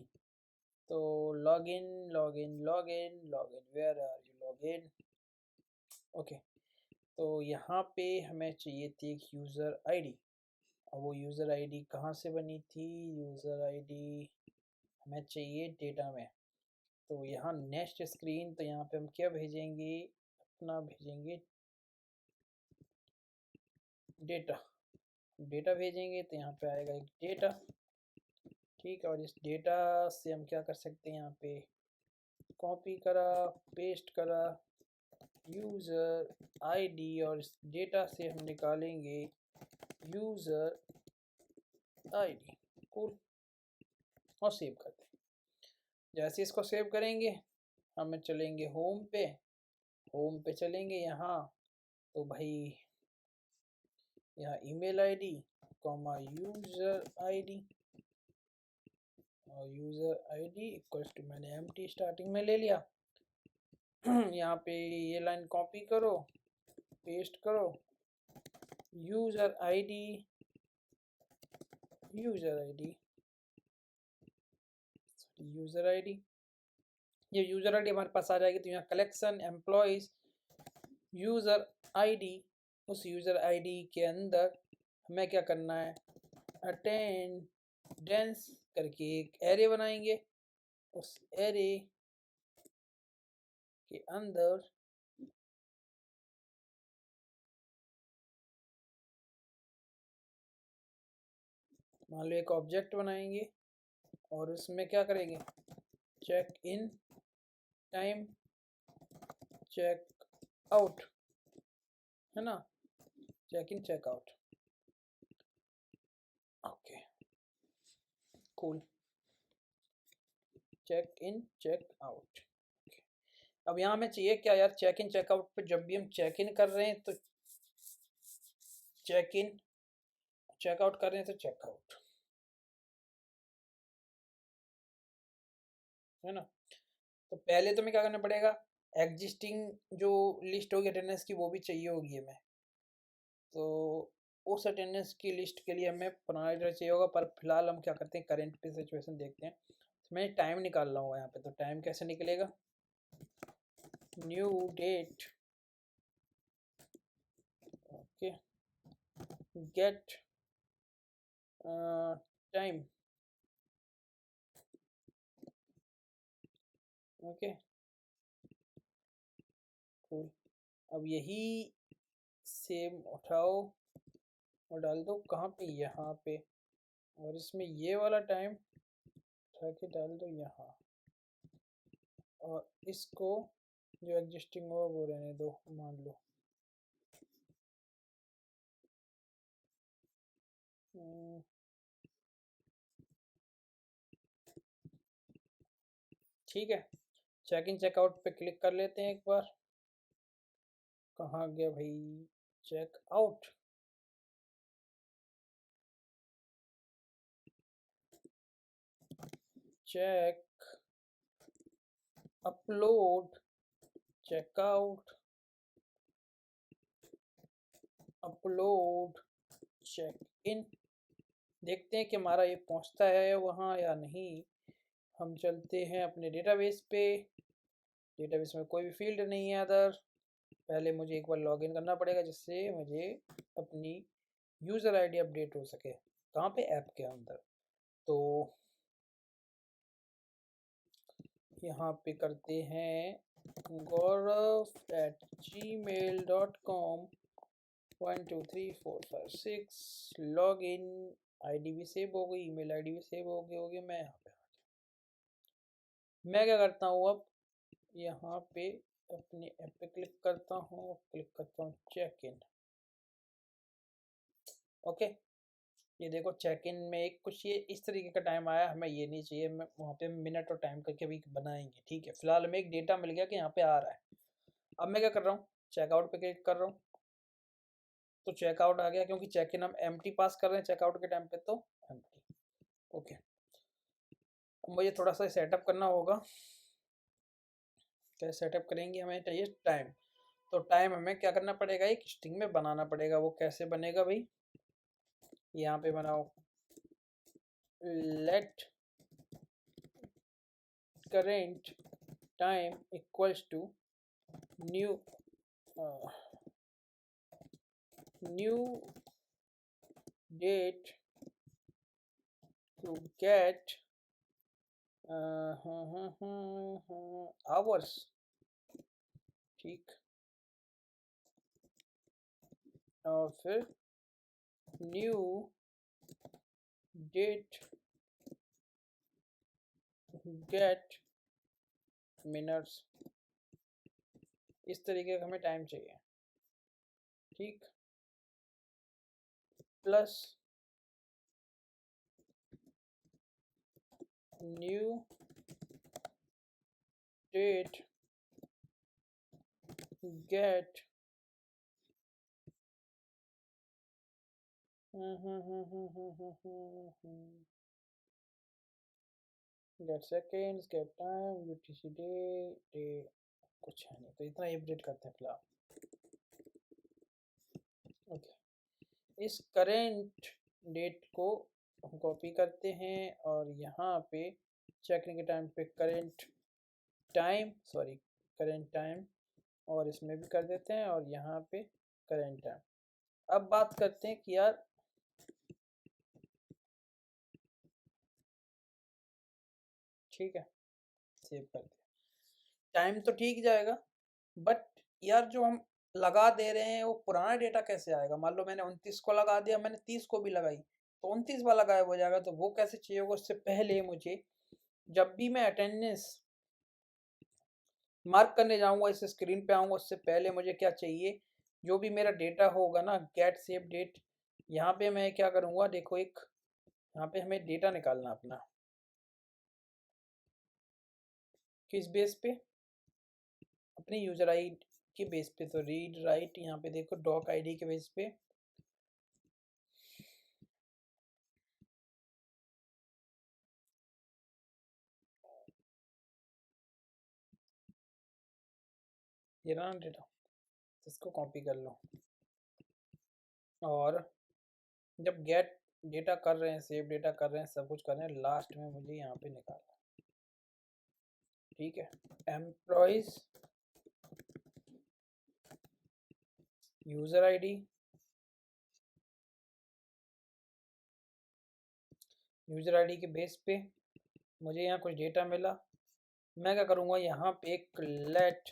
तो login login login login, where are you, login, okay. तो यहाँ पे हमें चाहिए थी एक यूज़र आईडी, और वो यूज़र आईडी कहाँ से बनी थी, यूज़र आईडी हमें चाहिए डेटा में। तो यहाँ नेक्स्ट स्क्रीन, तो यहाँ पे हम क्या भेजेंगे, अपना भेजेंगे डेटा, डेटा भेजेंगे तो यहाँ पे आएगा एक डेटा, ठीक है। और इस डेटा से हम क्या कर सकते हैं, यहाँ पे कॉपी करा, पेस्ट करा यूज़र आईडी, और इस डेटा से हम निकालेंगे यूज़र आईडी। कूल। और सेव करते हैं। जैसे इसको सेव करेंगे हम चलेंगे होम पे, होम पे चलेंगे यहाँ, तो भाई यहाँ email ID comma user ID, और यूज़र आईडी इक्वल्स टू मैंने एम्प्टी स्टार्टिंग में ले लिया। यहाँ पे ये लाइन कॉपी करो, पेस्ट करो, user ID, user ID, user ID, ये यूज़र आईडी हमारे पास आ जाएगी। तो यहाँ कलेक्शन एम्प्लॉयज़ यूज़र आईडी, उस यूज़र आईडी के अंदर हमें क्या करना है, अटेंडेंस करके एक एरे बनाएंगे। उस एरे के अंदर मान लो एक ऑब्जेक्ट बनाएंगे, और उसमें क्या करेंगे, check in time, check out, है ना, check in check out. Okay cool, check in check out. अब यहाँ हमें चाहिए क्या यार, चेक इन चेकआउट पे जब भी हम चेक इन कर रहे हैं तो चेक इन, चेकआउट कर रहे हैं तो चेकआउट, है ना। तो पहले तो हमें क्या करना पड़ेगा, एग्जिस्टिंग जो लिस्ट होगी अटेंडेंस की वो भी चाहिए होगी हमें, तो उस अटेंडेंस की लिस्ट के लिए हमें पुराना एड्रेस चाहिए होगा। पर फिलहाल हम क्या करते हैं, करंट पे सिचुएशन देखते हैं। तो मैं टाइम निकाल रहा हूँ यहाँ पे, तो टाइम कैसे निकलेगा, new date, okay, get time, okay cool. अब यही सेम उठाओ और डाल दो कहाँ पे, यहाँ पे, और इसमें ये वाला टाइम उठा के डाल दो यहाँ, और इसको जो एग्जिस्टिंग हो वो रहने दो, मान लो ठीक है। चेक इन चेकआउट पे क्लिक कर लेते हैं एक बार, कहाँ गया भाई check out, check upload, checkout, upload, check in. देखते हैं कि हमारा ये पहुंचता है वहाँ या नहीं। हम चलते हैं अपने डेटाबेस पे, डेटाबेस में कोई भी फील्ड नहीं है अदर। पहले मुझे एक बार लॉगिन करना पड़ेगा जिससे मुझे अपनी यूज़र आईडी अपडेट हो सके, कहाँ पे, ऐप के अंदर। तो यहाँ पे करते हैं gaurav@gmail.com 12345 लॉग इन, आईडी भी सेव हो गई, ईमेल आईडी भी सेव हो गई होगी। मैं यहाँ पे मैं क्या करता हूँ, अब यहाँ पे अपने ऐप पे क्लिक करता हूँ, चेक इन, ओके। ये देखो चेक इन में एक कुछ ये इस तरीके का टाइम आया, हमें ये नहीं चाहिए, मैं वहाँ पे मिनट और टाइम करके भी बनाएंगे, ठीक है। फिलहाल हमें एक डेटा मिल गया कि यहाँ पे आ रहा है। अब मैं क्या कर रहा हूँ, चेकआउट पे क्लिक कर रहा हूँ, तो चेकआउट आ गया, क्योंकि चेक इन हम एम्प्टी पास कर रहे हैं चेकआउट के टाइम पे, तो एम्प्टी, ओके। अब मुझे थोड़ा सा सेटअप करना होगा, कैसे सेटअप करेंगे, हमें चाहिए टाइम। तो टाइम हमें क्या करना पड़ेगा, एक स्ट्रिंग में बनाना पड़ेगा। वो कैसे बनेगा भाई, यहाँ पे बनाओ, let current time equals to new new date to get hours, ठीक। और फिर न्यू डेट गेट मिनट्स, इस तरीके का हमें टाइम चाहिए, ठीक। Plus new date get get seconds get time UTC day day, कुछ है नहीं तो इतना अपडेट करते हैं फिलहाल। ओके, इस करेंट डेट को हम कॉपी करते हैं और यहाँ पे चेकिंग के टाइम पे current time, sorry current time, और इसमें भी कर देते हैं और यहाँ पे करेंट टाइम। अब बात करते हैं कि यार ठीक है, सेव कर दिया, टाइम तो ठीक जाएगा, बट यार जो हम लगा दे रहे हैं वो पुराना डेटा कैसे आएगा? मान लो मैंने 29 को लगा दिया, मैंने 30 को भी लगाई, तो 29 वाला गायब हो जाएगा, तो वो कैसे चाहिए होगा? उससे पहले मुझे जब भी मैं अटेंडेंस मार्क करने जाऊंगा, इस स्क्रीन पे आऊंगा, उससे पहले मुझे क्या चाहिए? जो भी मेरा डेटा होगा ना, गेट सेव डेट, यहाँ पे मैं क्या करूँगा, देखो एक यहाँ पे हमें डेटा निकालना अपना, किस बेस पे? अपनी यूजर आई के बेस पे, तो रीड राइट यहाँ पे देखो डॉक आईडी के बेस पे, ये रहा डेटा, इसको कॉपी कर लो, और जब गेट डेटा कर रहे हैं, सेव डेटा कर रहे हैं, सब कुछ कर रहे हैं, लास्ट में मुझे यहाँ पे निकालना, ठीक है। Employees user ID, user ID के बेस पे मुझे यहाँ कुछ डेटा मिला, मैं क्या करूँगा, यहाँ पे एक लेट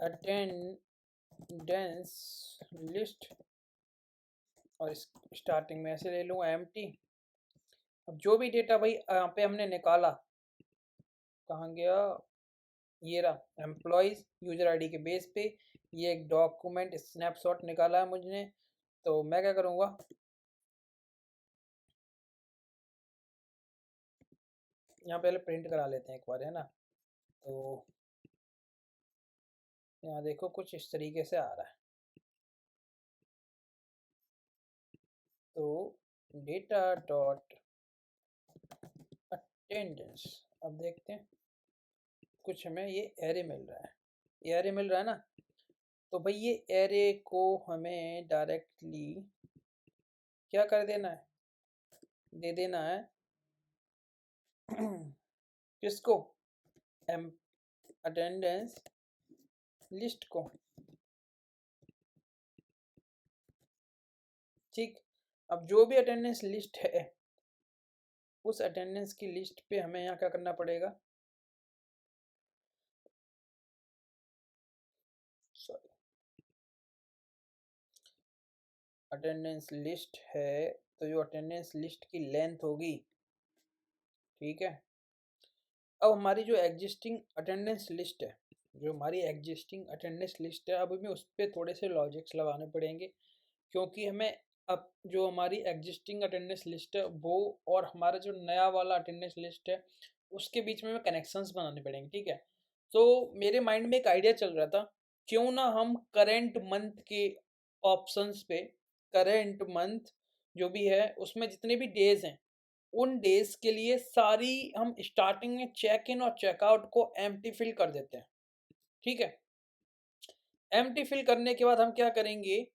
अटेंडेंस लिस्ट, और स्टार्टिंग में ऐसे ले लूँगा एम्प्टी। अब जो भी डेटा भाई यहाँ पे हमने निकाला, कहाँ गया, ये रहा एम्प्लॉइज यूजर आईडी के बेस पे, ये एक डॉक्यूमेंट स्नैपशॉट निकाला है मुझने, तो मैं क्या करूँगा, यहाँ पहले प्रिंट करा लेते हैं एक बार, है ना। तो यहाँ देखो कुछ इस तरीके से आ रहा है, तो डेटा डॉट अटेंडेंस, अब देखते हैं कुछ हमें ये एरे मिल रहा है, ये एरे मिल रहा है ना। तो भाई ये एरे को हमें डायरेक्टली क्या कर देना है, दे देना है किसको, एम अटेंडेंस लिस्ट को, ठीक। अब जो भी अटेंडेंस लिस्ट है, उस अटेंडेंस की लिस्ट पे हमें यहाँ क्या करना पड़ेगा, सॉरी, अटेंडेंस लिस्ट है, तो जो अटेंडेंस लिस्ट की लेंथ होगी, ठीक है। अब हमारी जो एग्जिस्टिंग अटेंडेंस लिस्ट है, जो हमारी एग्जिस्टिंग अटेंडेंस लिस्ट है, अब हमें उस पर थोड़े से लॉजिक्स लगाने पड़ेंगे, क्योंकि हमें अब जो हमारी एग्जिस्टिंग अटेंडेंस लिस्ट है वो और हमारा जो नया वाला अटेंडेंस लिस्ट है, उसके बीच में हमें कनेक्शंस बनाने पड़ेंगे, ठीक है। तो मेरे माइंड में एक आइडिया चल रहा था, क्यों ना हम करेंट मंथ के ऑप्शंस पे, करेंट मंथ जो भी है उसमें जितने भी डेज हैं, उन डेज के लिए सारी हम स्टार्टिंग में चेक इन और चेकआउट को एम्प्टी फिल कर देते हैं, ठीक है। एम्प्टी फिल करने के बाद हम क्या करेंगे,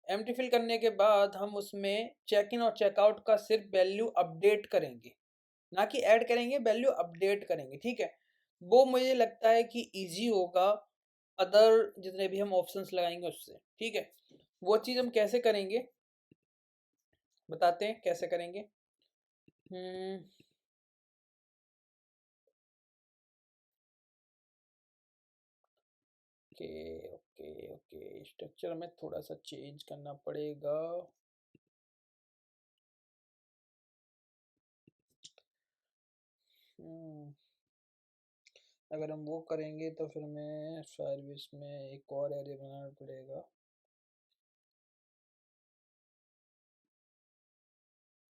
एम्प्टी फिल करने के बाद हम उसमें चेक इन और चेकआउट का सिर्फ वैल्यू अपडेट करेंगे, ना कि ऐड करेंगे, वैल्यू अपडेट करेंगे, ठीक है। वो मुझे लगता है कि इजी होगा अदर जितने भी हम ऑप्शंस लगाएंगे उससे, ठीक है। वो चीज़ हम कैसे करेंगे, बताते हैं कैसे करेंगे। हम्म ओके ओके ओके, स्ट्रक्चर में थोड़ा सा चेंज करना पड़ेगा। हम्म, अगर हम वो करेंगे तो फिर हमें सर्विस में एक और एरिया बनाना पड़ेगा।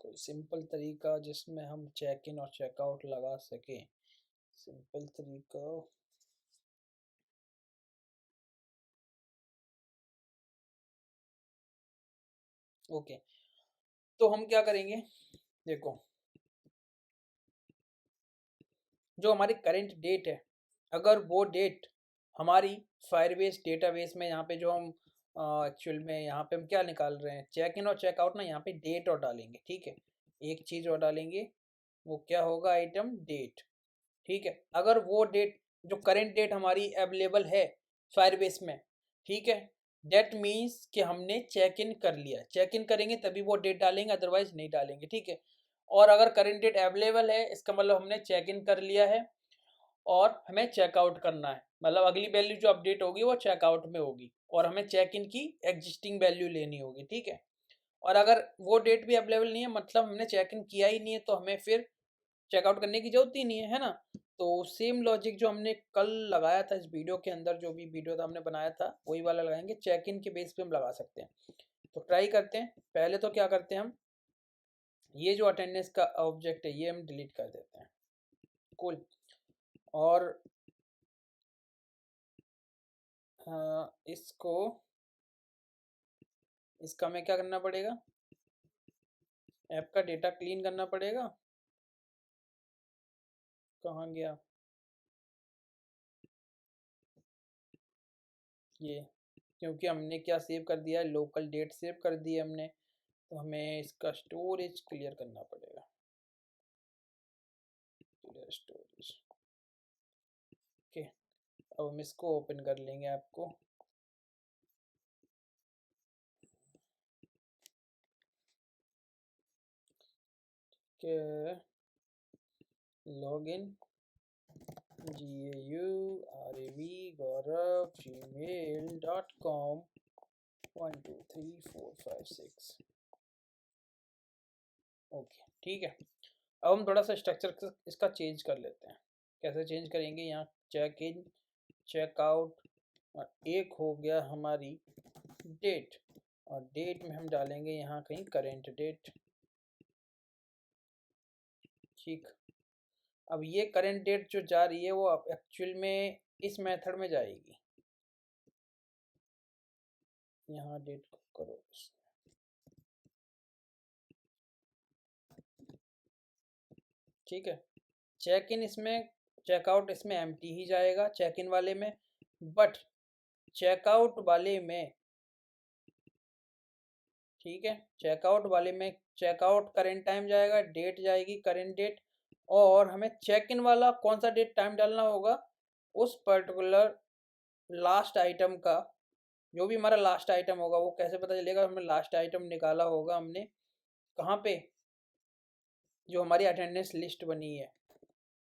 कोई सिंपल तरीका जिसमें हम चेक इन और चेकआउट लगा सकें, सिंपल तरीका। ओके, तो हम क्या करेंगे, देखो जो हमारी करंट डेट है, अगर वो डेट हमारी फायरबेस डेटाबेस में, यहाँ पे जो हम एक्चुअल में यहाँ पे हम क्या निकाल रहे हैं, चेक इन और चेकआउट ना, यहाँ पे डेट और डालेंगे, ठीक है। एक चीज़ और डालेंगे, वो क्या होगा, आइटम डेट, ठीक है। अगर वो डेट, जो करंट डेट हमारी अवेलेबल है फायरबेस में, ठीक है, डेट मीन्स कि हमने चेक इन कर लिया, चेक इन करेंगे तभी वो डेट डालेंगे, अदरवाइज नहीं डालेंगे, ठीक है। और अगर करंट डेट अवेलेबल है, इसका मतलब हमने चेक इन कर लिया है और हमें चेकआउट करना है, मतलब अगली वैल्यू जो अपडेट होगी वो चेकआउट में होगी और हमें चेक इन की एग्जिस्टिंग वैल्यू लेनी होगी, ठीक है। और अगर वो डेट भी अवेलेबल नहीं है, मतलब हमने चेक इन किया ही नहीं है, तो हमें फिर चेकआउट करने की जरूरत ही नहीं है, है ना। तो सेम लॉजिक जो हमने कल लगाया था इस वीडियो के अंदर, जो भी वीडियो था हमने बनाया था, वही वाला लगाएंगे, चेक इन के बेस पे हम लगा सकते हैं। तो ट्राई करते हैं। पहले तो क्या करते हैं हम, ये जो अटेंडेंस का ऑब्जेक्ट है ये हम डिलीट कर देते हैं। कूल। और इसको, इसका हमें क्या करना पड़ेगा, ऐप का डेटा क्लीन करना पड़ेगा। कहाँ गया ये, क्योंकि हमने क्या सेव कर दिया है, लोकल डेट सेव कर दी है हमने, तो हमें इसका स्टोरेज क्लियर करना पड़ेगा। Clear storage, okay. अब हम इसको ओपन कर लेंगे ऐप को। के लॉगिन GAURAV Gaurav@gmail.com 123456। ओके, ठीक है। अब हम थोड़ा सा स्ट्रक्चर इसका चेंज कर लेते हैं। कैसे चेंज करेंगे, यहाँ चेक इन, चेकआउट, और एक हो गया हमारी डेट, और डेट में हम डालेंगे यहाँ कहीं करेंट डेट, ठीक। अब ये करंट डेट जो जा रही है वो एक्चुअल में इस मेथड में जाएगी, यहाँ डेट करो, ठीक है। चेक इन इसमें, चेकआउट इसमें एम्प्टी ही जाएगा चेक इन वाले में, बट चेकआउट वाले में, ठीक है, चेकआउट वाले में चेकआउट करेंट टाइम जाएगा, डेट जाएगी करेंट डेट, और हमें चेक इन वाला कौन सा डेट टाइम डालना होगा, उस पर्टिकुलर लास्ट आइटम का, जो भी हमारा लास्ट आइटम होगा, वो कैसे पता चलेगा, हमें लास्ट आइटम निकाला होगा हमने कहाँ पे, जो हमारी अटेंडेंस लिस्ट बनी है।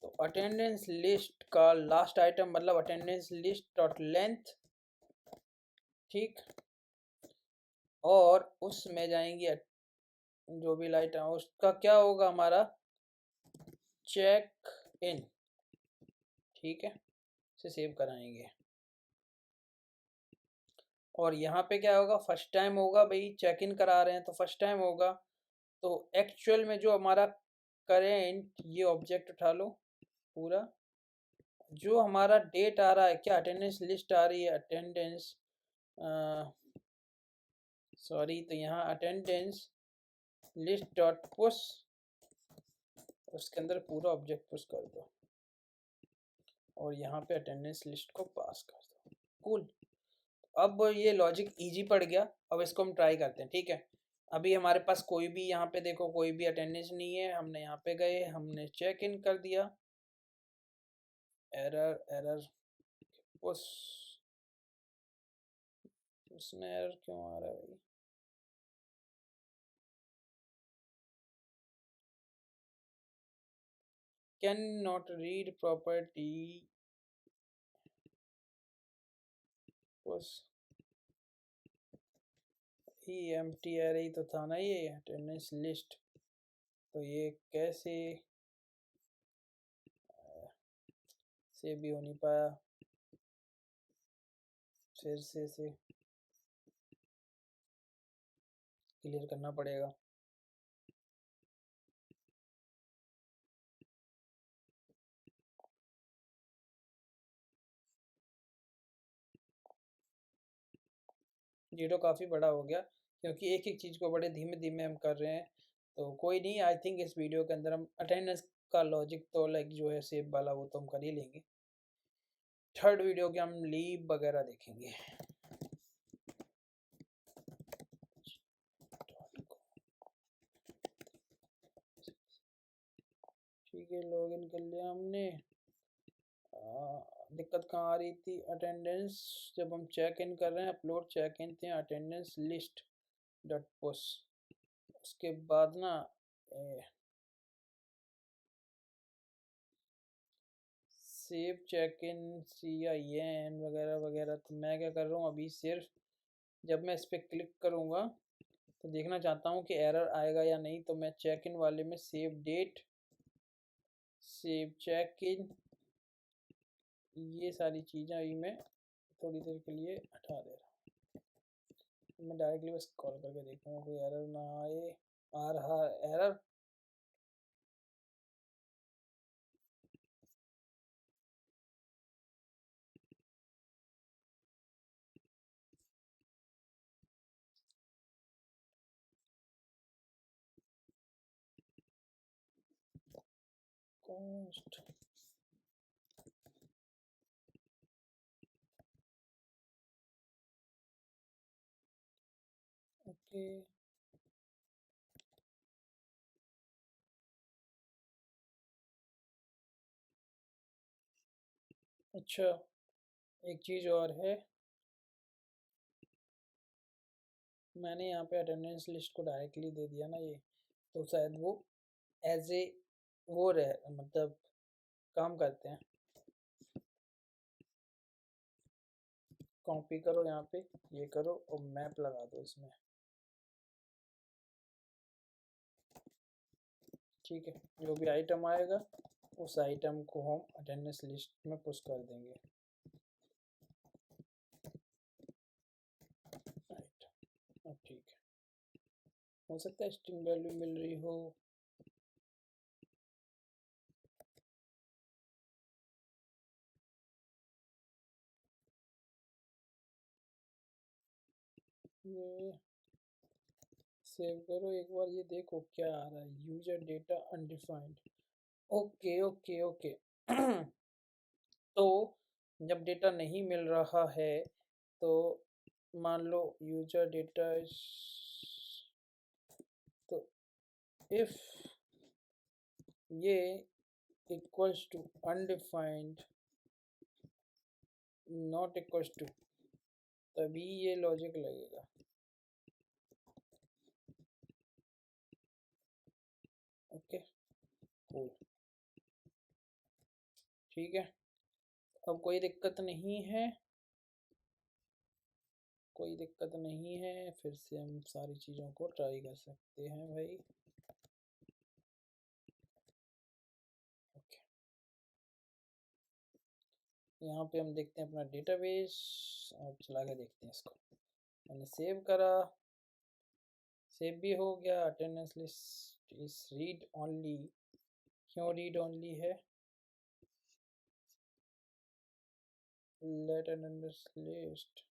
तो अटेंडेंस लिस्ट का लास्ट आइटम मतलब अटेंडेंस लिस्ट डॉट लेंथ, ठीक। और उसमें जाएंगे जो भी लाइट है उसका क्या होगा हमारा, चेक इन, ठीक है, इसे सेव कराएंगे। और यहाँ पे क्या होगा, फर्स्ट टाइम होगा भाई, चेक इन करा रहे हैं तो फर्स्ट टाइम होगा। तो एक्चुअल में जो हमारा करेंट, ये ऑब्जेक्ट उठा लो पूरा, जो हमारा डेट आ रहा है, क्या अटेंडेंस लिस्ट आ रही है, अटेंडेंस, सॉरी, तो यहाँ अटेंडेंस लिस्ट डॉट पुश, उसके अंदर पूरा ऑब्जेक्ट पुश कर दो और यहाँ पे अटेंडेंस लिस्ट को पास कर दो। कूल। अब ये लॉजिक इजी पड़ गया। अब इसको हम ट्राई करते हैं, ठीक है। अभी हमारे पास कोई भी, यहाँ पे देखो कोई भी अटेंडेंस नहीं है, हमने यहाँ पे गए, हमने चेक इन कर दिया, एरर एरर पुश, उसमें एरर क्यों आ रहा है भाई, कैन नॉट रीड प्रॉपर्टी, बस ही एम्प्टी एरे ही तो था ना ये अटेंडेंस लिस्ट। तो ये कैसे सेव भी हो नहीं पाया, फिर से क्लियर करना पड़ेगा। ये तो काफ़ी बड़ा हो गया क्योंकि एक एक चीज़ को बड़े धीमे धीमे हम कर रहे हैं। तो कोई नहीं, आई थिंक इस वीडियो के अंदर हम अटेंडेंस का लॉजिक तो लाइक जो है सेव वाला वो तो हम कर ही लेंगे। थर्ड वीडियो के हम लीव वगैरह देखेंगे। ठीक है, लॉगिन कर लिया हमने। दिक्कत कहाँ आ रही थी? अटेंडेंस जब हम चेक इन कर रहे हैं, अपलोड चेक इन थे अटेंडेंस लिस्ट डॉट पुश। उसके बाद ना सेव चेक इन CIN वगैरह वगैरह। तो मैं क्या कर रहा हूँ अभी, सिर्फ जब मैं इस पर क्लिक करूँगा तो देखना चाहता हूँ कि एरर आएगा या नहीं। तो मैं चेक इन वाले में save date, save check in, ये सारी चीज़ें अभी मैं थोड़ी देर के लिए हटा दे रहा हूँ। मैं डायरेक्टली बस कॉल करके देखूँगा कोई एरर ना आए। आ रहा एरर। Cost okay. अच्छा, एक चीज़ और है, मैंने यहाँ पे अटेंडेंस लिस्ट को डायरेक्टली दे दिया ना ये, तो शायद वो एज ए वो रहे, मतलब काम करते हैं। कॉपी करो यहाँ पे, ये करो और मैप लगा दो इसमें। ठीक है, जो भी आइटम आएगा उस आइटम को हम अटेंडेंस लिस्ट में पुश कर देंगे। राइट, अब ठीक है। हो सकता है स्ट्रिंग वैल्यू मिल रही हो। ये सेव करो एक बार, ये देखो क्या आ रहा है, user data undefined. Okay okay okay. तो जब डेटा नहीं मिल रहा है तो मान लो यूजर डेटा तो इफ ये equals to undefined not equals to, तभी ये लॉजिक लगेगा। ओके कूल, ठीक है। अब कोई दिक्कत नहीं है, कोई दिक्कत नहीं है, फिर से हम सारी चीज़ों को ट्राई कर सकते हैं भाई। ओके, यहाँ पे हम देखते हैं अपना डेटाबेस और चला के देखते हैं इसको। मैंने सेव करा, सेव भी हो गया। Attendance list is read only, क्यों रीड ओनली है? Let attendance list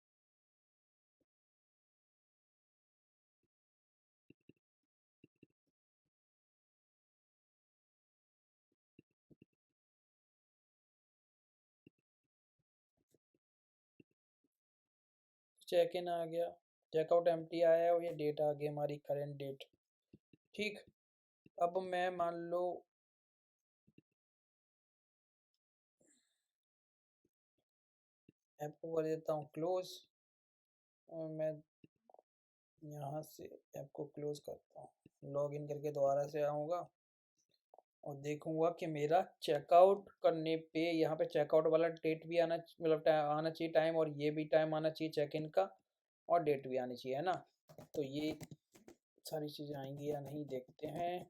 check in आ गया, चेकआउट एम्प्टी आया और ये डेट आ गई हमारी करेंट डेट। ठीक, अब मैं मान लो ऐप को कर देता हूँ क्लोज, और मैं यहाँ से ऐप को क्लोज करता हूँ, लॉग इन करके दोबारा से आऊँगा और देखूंगा कि मेरा चेकआउट करने पे यहाँ पे चेकआउट वाला डेट भी आना मतलब आना चाहिए टाइम, और ये भी टाइम आना चाहिए चेक इन का, और डेट भी आनी चाहिए, है ना। तो ये सारी चीज़ें आएंगी या नहीं देखते हैं।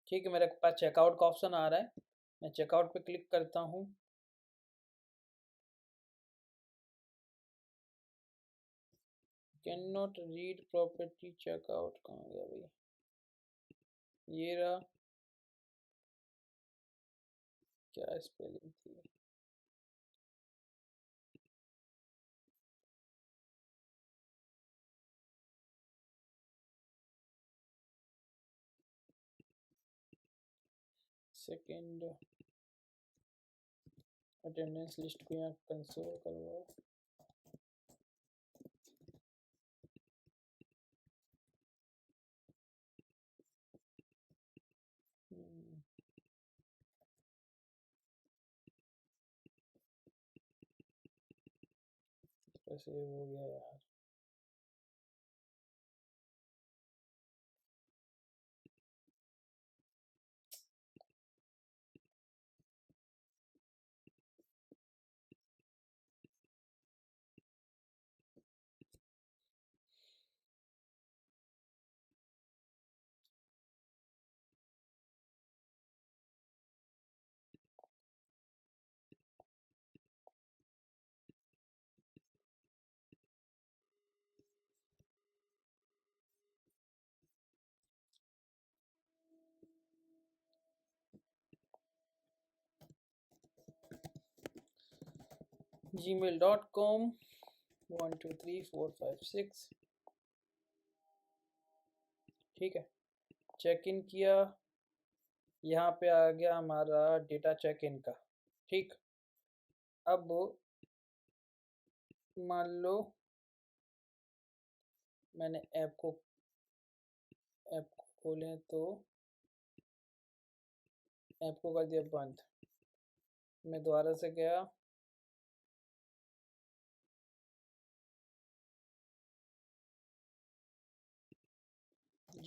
ठीक है, मेरे पास चेकआउट का ऑप्शन आ रहा है, मैं चेकआउट पे क्लिक करता हूँ। Can not read property checkout, कहाँ गया भाई, ये रहा। क्या स्पेलिंग थी। सेकेंड, अटेंडेंस लिस्ट को यहाँ कंसोल करवाओ। कैसे हो गया यार। gmail.com 12345 6। ठीक है, चेक इन किया, यहाँ पे आ गया हमारा डेटा चेक इन का। ठीक, अब मान लो मैंने ऐप को खोलें तो ऐप को कर दिया बंद। मैं दोबारा से गया,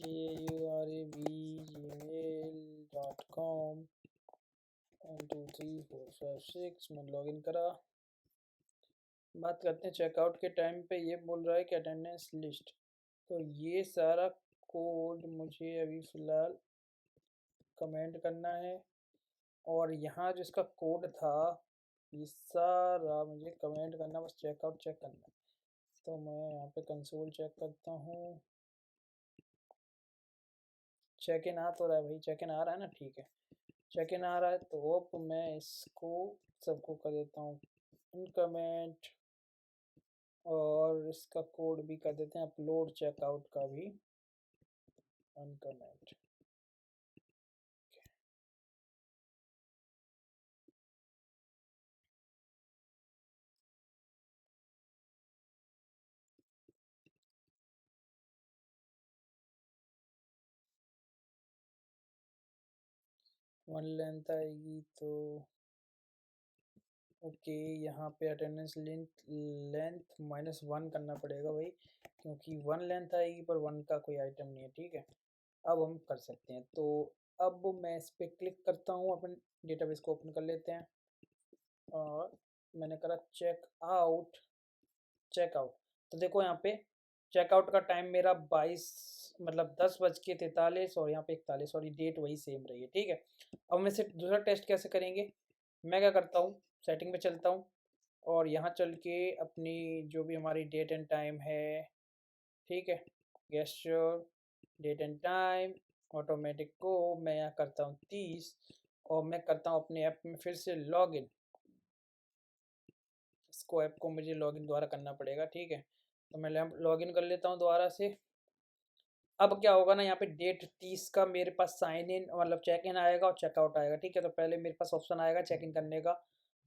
GAURAB gmail.com 12345 मैंने लॉगिन करा। बात करते हैं चेकआउट के टाइम पे, ये बोल रहा है कि अटेंडेंस लिस्ट, तो ये सारा कोड मुझे अभी फ़िलहाल कमेंट करना है, और यहाँ जो इसका कोड था ये सारा मुझे कमेंट करना, बस चेकआउट चेक करना है। तो मैं यहाँ पे कंसोल चेक करता हूँ, चेक इन आ तो रहा है भाई, चेक इन आ रहा है ना, ठीक है, चेक इन आ रहा है। तो अब मैं इसको सबको कर देता हूँ इनकमेंट, और इसका कोड भी कर देते हैं अपलोड चेकआउट का भी अनकमेंट। 1 लेंथ आएगी तो ओके, यहाँ पे अटेंडेंस लेंथ -1 करना पड़ेगा भाई, क्योंकि 1 लेंथ आएगी पर 1 का कोई आइटम नहीं है। ठीक है, अब हम कर सकते हैं। तो अब मैं इस पर क्लिक करता हूँ, अपन डेटाबेस को ओपन कर लेते हैं, और मैंने करा चेकआउट। तो देखो यहाँ पे चेकआउट का टाइम मेरा 22 मतलब 10:43, और यहाँ पे 41, और ये डेट वही सेम रही है। ठीक है, अब मैं से दूसरा टेस्ट कैसे करेंगे, मैं क्या करता हूँ, सेटिंग पे चलता हूँ, और यहाँ चल के अपनी जो भी हमारी डेट एंड टाइम है, ठीक है, gesture date and time automatic को मैं यहाँ करता हूँ 30, और मैं करता हूँ अपने ऐप में फिर से लॉगिन। इसको ऐप को मुझे लॉगिन दोबारा करना पड़ेगा। ठीक है, तो मैं लॉगिन कर लेता हूँ दोबारा से। अब क्या होगा ना, यहाँ पे डेट 30 का मेरे पास साइन इन मतलब चेक इन आएगा और चेकआउट आएगा। ठीक है, तो पहले मेरे पास ऑप्शन आएगा चेक इन करने का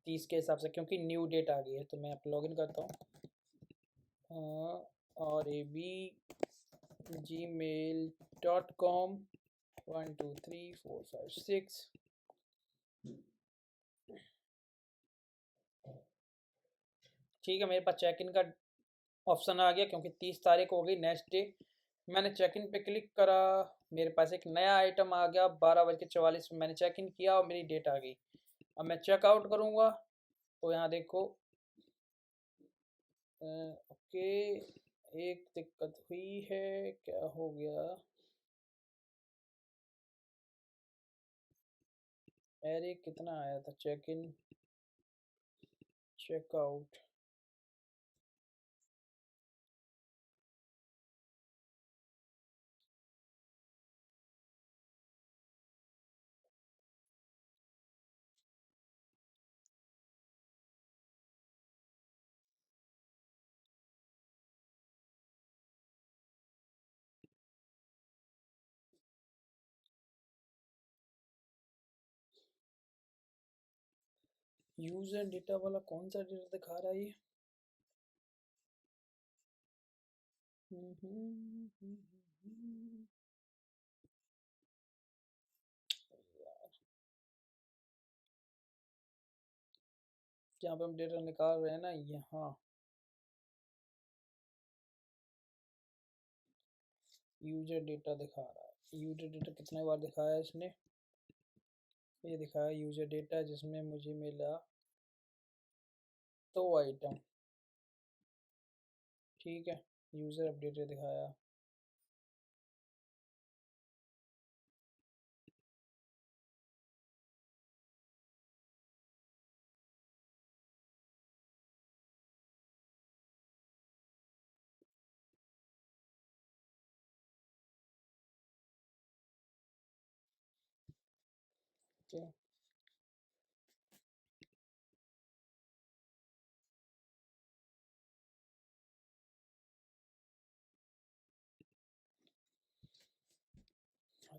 30 के हिसाब से, क्योंकि न्यू डेट आ गई है। तो मैं यहाँ पे लॉगिन करता हूँ, और gmail.com 12345 6। ठीक है, मेरे पास चेक इन का ऑप्शन आ गया, क्योंकि 30 तारीख हो गई नेक्स्ट डे, मैंने चेक इन पे क्लिक करा, मेरे पास एक नया आइटम आ गया, 12:44 में मैंने चेक इन किया और मेरी डेट आ गई। अब मैं चेकआउट करूँगा तो यहाँ देखो ओके, एक दिक्कत हुई है, क्या हो गया? अरे कितना आया था check in checkout? User data वाला कौन सा डेटा दिखा रहा है ये? जहाँ पे हम डेटा निकाल रहे हैं ना, यहाँ यूजर डेटा दिखा रहा है। यूजर डेटा कितने बार दिखाया है इसने? ये दिखाया यूजर डेटा जिसमें मुझे मिला 2 आइटम, ठीक है। यूजर अपडेटेड दिखाया, ठीक है।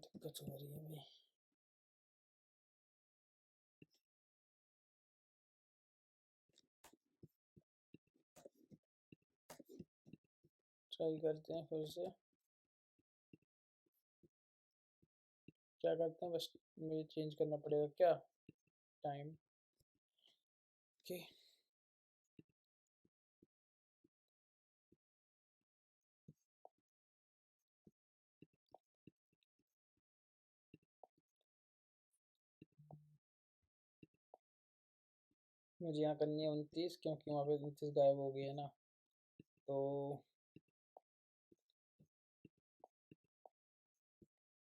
दिक्कत हो रही है भाई। ट्राई करते हैं फिर से, क्या करते हैं, बस मुझे चेंज करना पड़ेगा क्या टाइम? ओके, मुझे यहाँ करनी है 29, क्योंकि वहाँ पे 29 गायब हो गई है ना, तो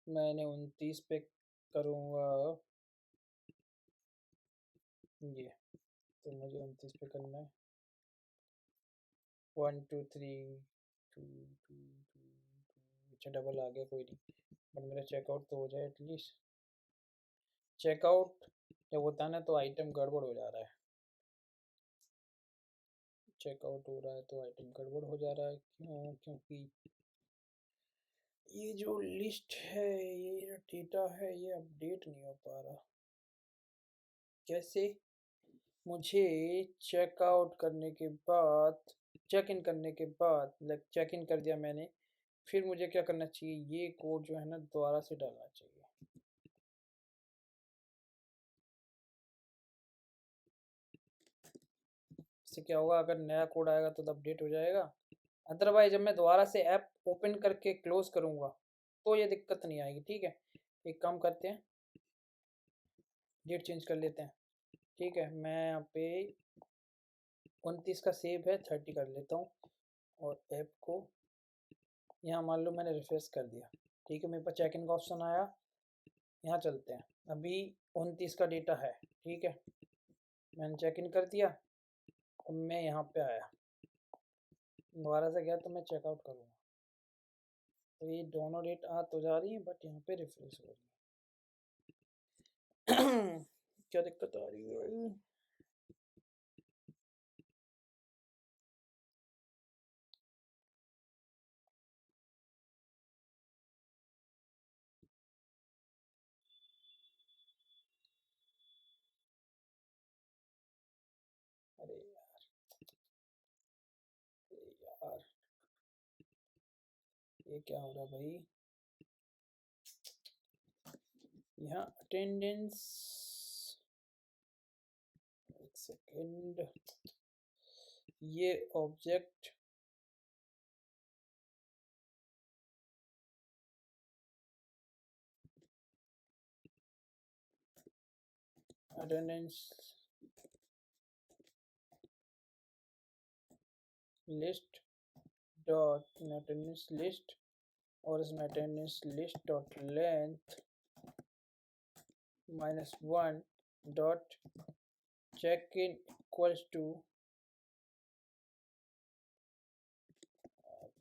मैंने 29 पे करूँगा ये, तो मुझे 29 पे करना है। 1 2 3 2 2 2 अच्छा डबल आ गया, कोई नहीं, बट मेरा चेकआउट तो हो जाए एटलीस्ट। चेकआउट जब होता है ना तो आइटम गड़बड़ हो जा रहा है, चेकआउट हो रहा है तो आइटम गड़बड़ हो जा रहा है, क्यों? क्योंकि ये जो लिस्ट है, ये जो डेटा है, ये अपडेट नहीं हो पा रहा। कैसे? मुझे चेकआउट करने के बाद, चेक इन करने के बाद, लाइक चेक इन कर दिया मैंने, फिर मुझे क्या करना चाहिए? ये कोड जो है ना दोबारा से डालना चाहिए। इससे क्या होगा, अगर नया कोड आएगा तो अपडेट हो जाएगा, अदरवाइज जब मैं दोबारा से ऐप ओपन करके क्लोज करूँगा तो ये दिक्कत नहीं आएगी, ठीक है। एक काम करते हैं, डेट चेंज कर लेते हैं, ठीक है। मैं यहाँ पे 29 का सेव है, 30 कर लेता हूँ, और ऐप को यहाँ मान लो मैंने रिफ्रेश कर दिया, ठीक है। मेरे पास चेक इन का ऑप्शन आया, यहाँ चलते हैं। अभी 29 का डेटा है, ठीक है, मैंने चेक इन कर दिया। अब मैं यहाँ पे आया, दोबारा से गया तो मैं चेकआउट करूँगा, तो ये दोनों डेट आ तो जा रही है, बट यहाँ पे रिफ्रेश हो रही है। क्या दिक्कत आ रही है भाई? अरे यार, अरे यार, ये क्या हो रहा है भाई? यहाँ अटेंडेंस, एक सेकेंड, ये object attendance list dot attendance list, और इसमें attendance list dot length -1 dot check in equals to,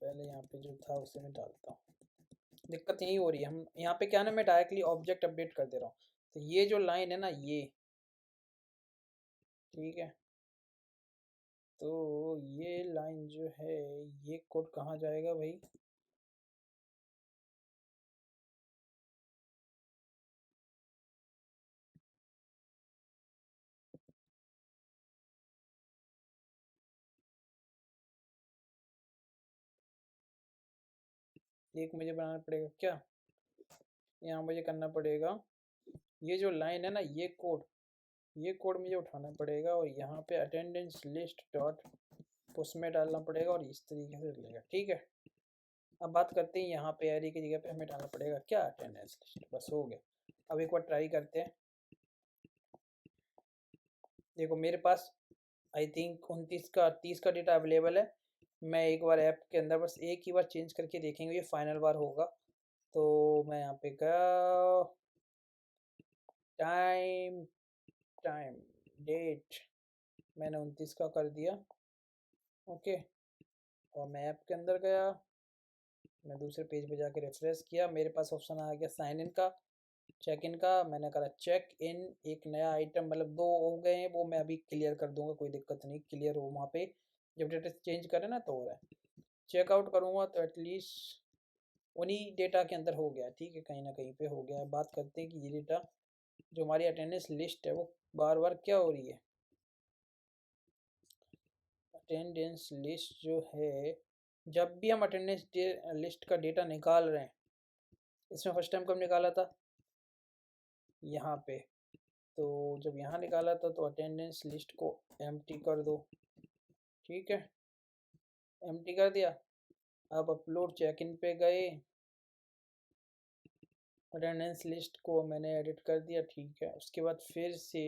पहले यहाँ पे जो था उसे मैं डालता हूँ। दिक्कत यही हो रही है, हम यहाँ पे क्या ना, मैं डायरेक्टली ऑब्जेक्ट अपडेट कर दे रहा हूँ। तो ये जो लाइन है ना, ये ठीक है, तो ये लाइन जो है, ये कोड कहाँ जाएगा भाई? एक मुझे बनाना पड़ेगा क्या, यहाँ मुझे करना पड़ेगा, ये जो लाइन है ना, ये कोड मुझे उठाना पड़ेगा और यहाँ पे अटेंडेंस लिस्ट डॉट उसमें डालना पड़ेगा और इस तरीके से लेगा। ठीक है, अब बात करते हैं यहाँ पे एरे की जगह पे हमें डालना पड़ेगा क्या, अटेंडेंस लिस्ट। बस हो गया। अब एक बार ट्राई करते हैं। देखो मेरे पास आई थिंक 30 का डेटा अवेलेबल है। मैं एक बार ऐप के अंदर बस एक ही बार चेंज करके देखेंगे, ये फाइनल बार होगा। तो मैं यहाँ पे गया, टाइम टाइम डेट मैंने 29 का कर दिया। ओके, और मैं ऐप के अंदर गया, मैं दूसरे पेज पे जाके रिफ्रेश किया, मेरे पास ऑप्शन आ गया साइन इन का, चेक इन का। मैंने करा चेक इन, एक नया आइटम, मतलब 2 हो गए हैं, वो मैं अभी क्लियर कर दूंगा, कोई दिक्कत नहीं, क्लियर हो वहाँ पे जब डेटा चेंज करे ना तो हो रहा है। चेकआउट करूँगा तो एटलीस्ट उन्हीं डेटा के अंदर हो गया। ठीक है, कहीं ना कहीं पे हो गया। बात करते हैं कि ये डेटा जो हमारी अटेंडेंस लिस्ट है वो बार बार क्या हो रही है। अटेंडेंस लिस्ट जो है, जब भी हम अटेंडेंस लिस्ट का डेटा निकाल रहे हैं, इसमें फर्स्ट टाइम कब निकाला था, यहाँ पे। तो जब यहाँ निकाला था तो अटेंडेंस लिस्ट को एम्प्टी कर दो। ठीक है, एम्प्टी कर दिया। अब अपलोड चेक इन पे गए, अटेंडेंस लिस्ट को मैंने एडिट कर दिया। ठीक है, उसके बाद फिर से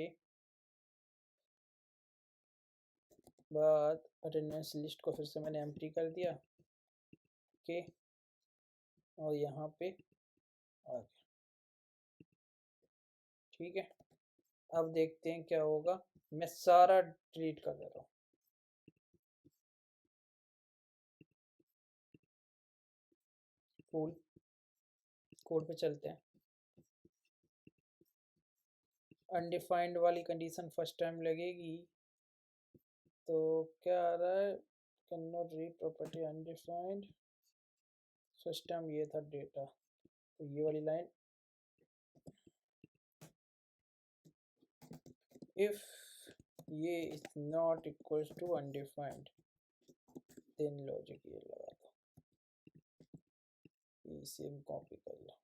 अटेंडेंस लिस्ट को फिर से मैंने एम्प्टी कर दिया। ओके, और यहाँ पे आ गया। ठीक है, अब देखते हैं क्या होगा। मैं सारा डिलीट कर देता हूँ। फुल कोड पे चलते हैं। अनडिफाइंड वाली कंडीशन फर्स्ट टाइम लगेगी, तो क्या आ रहा है, can not read property undefined. First time ये था डेटा, तो ये वाली लाइन, इफ ये is not equals to undefined then logic ये लगा दो, सेम कॉपी कर लो।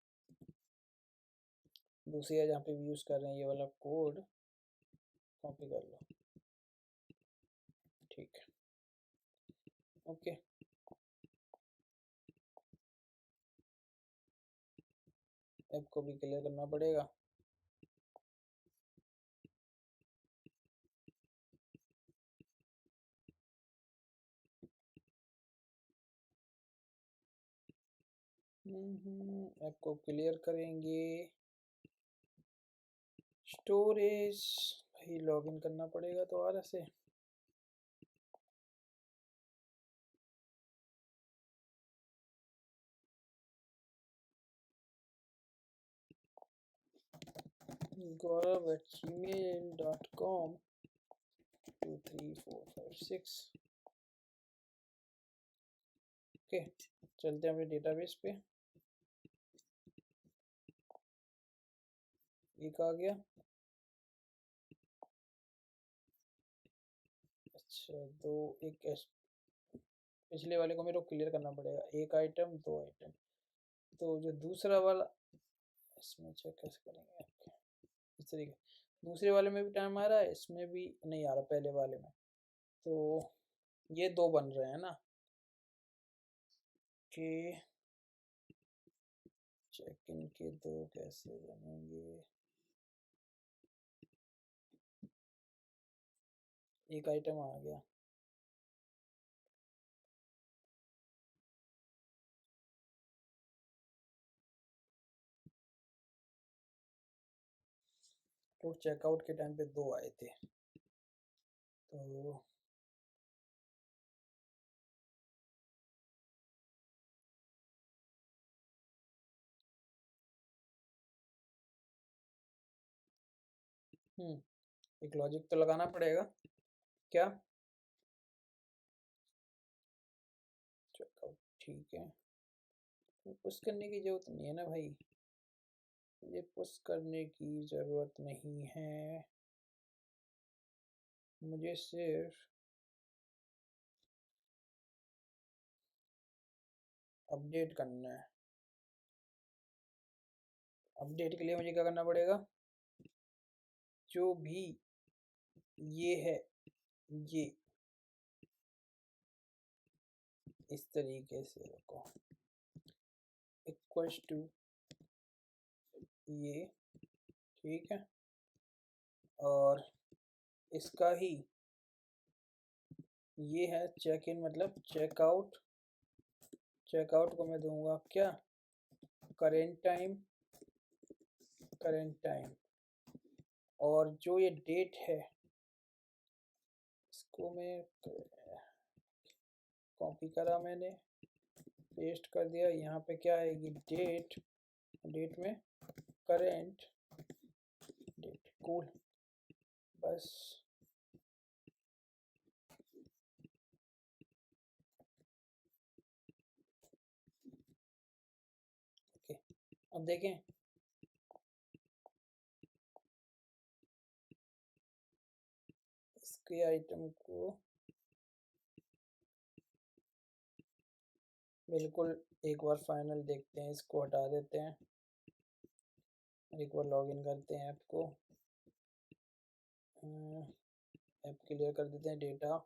दूसरी है जहाँ पे यूज कर रहे हैं ये वाला कोड, कॉपी कर लो। ठीक है, ओके। ऐप को भी क्लियर करना पड़ेगा। ऐप को क्लियर करेंगे। स्टोरेज भाई लॉगिन करना पड़ेगा दोबारा से। gaurav@gmail.com 23456। ओके, चलते हैं अपने डेटाबेस पे। एक आ गया। अच्छा, दो, एक पिछले वाले को मेरे को क्लियर करना पड़ेगा, एक आइटम, दो आइटम। तो जो दूसरा वाला, इसमें चेक कैसे करेंगे इस तरीके। दूसरे वाले में भी टाइम आ रहा है, इसमें भी नहीं आ रहा, पहले वाले में। तो ये दो बन रहे हैं ना, कि चेक इन के दो कैसे बनेंगे। एक आइटम आ गया। तो चेकआउट के टाइम पे 2 आए थे। तो एक लॉजिक तो लगाना पड़ेगा। क्या? चेकआउट ठीक है। पुश करने की जरूरत नहीं है ना भाई, मुझे पुश करने की ज़रूरत नहीं है, मुझे सिर्फ अपडेट करना है। अपडेट के लिए मुझे क्या करना पड़ेगा? जो भी ये है, ये इस तरीके से रखो, इक्वल्स टू ये, ठीक है। और इसका ही ये है चेक इन, मतलब चेकआउट। चेकआउट को मैं दूंगा क्या? Current time, current time. और जो ये डेट है इसको मैं कॉपी करा, मैंने पेस्ट कर दिया। यहाँ पे क्या आएगी? डेट, डेट में करेंट डेट, कूल। बस ओके। अब देखें, इसके आइटम को बिल्कुल एक बार फाइनल देखते हैं, इसको हटा देते हैं, एक बार लॉगिन करते हैं ऐप को, ऐप क्लियर कर देते हैं, डेटा।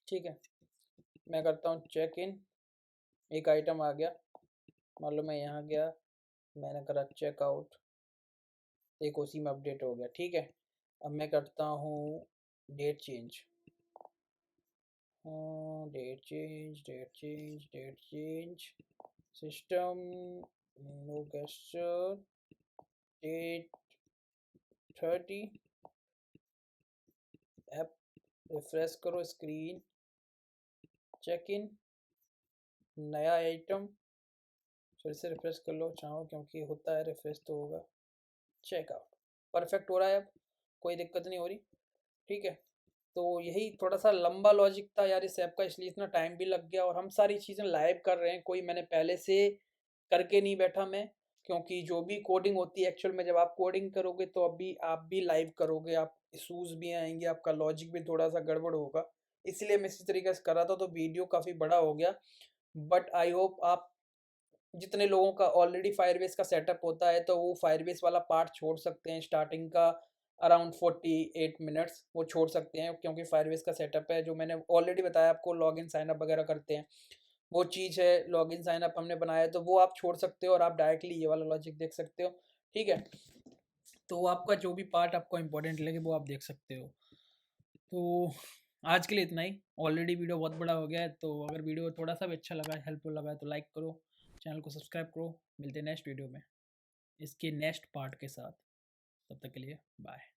ठीक है, मैं करता हूँ चेक इन। एक आइटम आ गया, मान लो मैं यहाँ गया, मैंने करा चेकआउट, एक उसी में अपडेट हो गया, ठीक है। अब मैं करता हूँ date change, date change, date change, date change, system no gesture, date 30, app refresh करो स्क्रीन, चेक इन, नया आइटम, फिर से रिफ्रेश कर लो चाहो, क्योंकि होता है रिफ्रेश तो होगा। चेकआउट परफेक्ट हो रहा है, अब कोई दिक्कत नहीं हो रही, ठीक है। तो यही थोड़ा सा लंबा लॉजिक था यार इस ऐप का, इसलिए इतना टाइम भी लग गया। और हम सारी चीज़ें लाइव कर रहे हैं, कोई मैंने पहले से करके नहीं बैठा मैं, क्योंकि जो भी कोडिंग होती है एक्चुअल में, जब आप कोडिंग करोगे तो अभी आप भी लाइव करोगे, आप इशूज भी आएंगे, आपका लॉजिक भी थोड़ा सा गड़बड़ होगा, इसलिए मैं इसी तरीके से कर रहा था। तो वीडियो काफ़ी बड़ा हो गया, बट आई होप आप जितने लोगों का ऑलरेडी फायरबेस का सेटअप होता है तो वो फायरबेस वाला पार्ट छोड़ सकते हैं, स्टार्टिंग का अराउंड 48 मिनट्स वो छोड़ सकते हैं, क्योंकि फायरबेस का सेटअप है जो मैंने ऑलरेडी बताया आपको, लॉगिन साइन अप वगैरह करते हैं, वो चीज़ है। लॉगिन साइन अप हमने बनाया है तो वो आप छोड़ सकते हो, और आप डायरेक्टली ये वाला लॉजिक देख सकते हो, ठीक है। तो आपका जो भी पार्ट आपको इंपॉर्टेंट लगे वो आप देख सकते हो। तो आज के लिए इतना ही, ऑलरेडी वीडियो बहुत बड़ा हो गया है, तो अगर वीडियो थोड़ा सा भी अच्छा लगा है, हेल्पफुल लगा है, तो लाइक करो, चैनल को सब्सक्राइब करो। मिलते हैं नेक्स्ट वीडियो में इसके नेक्स्ट पार्ट के साथ, तब तक के लिए बाय।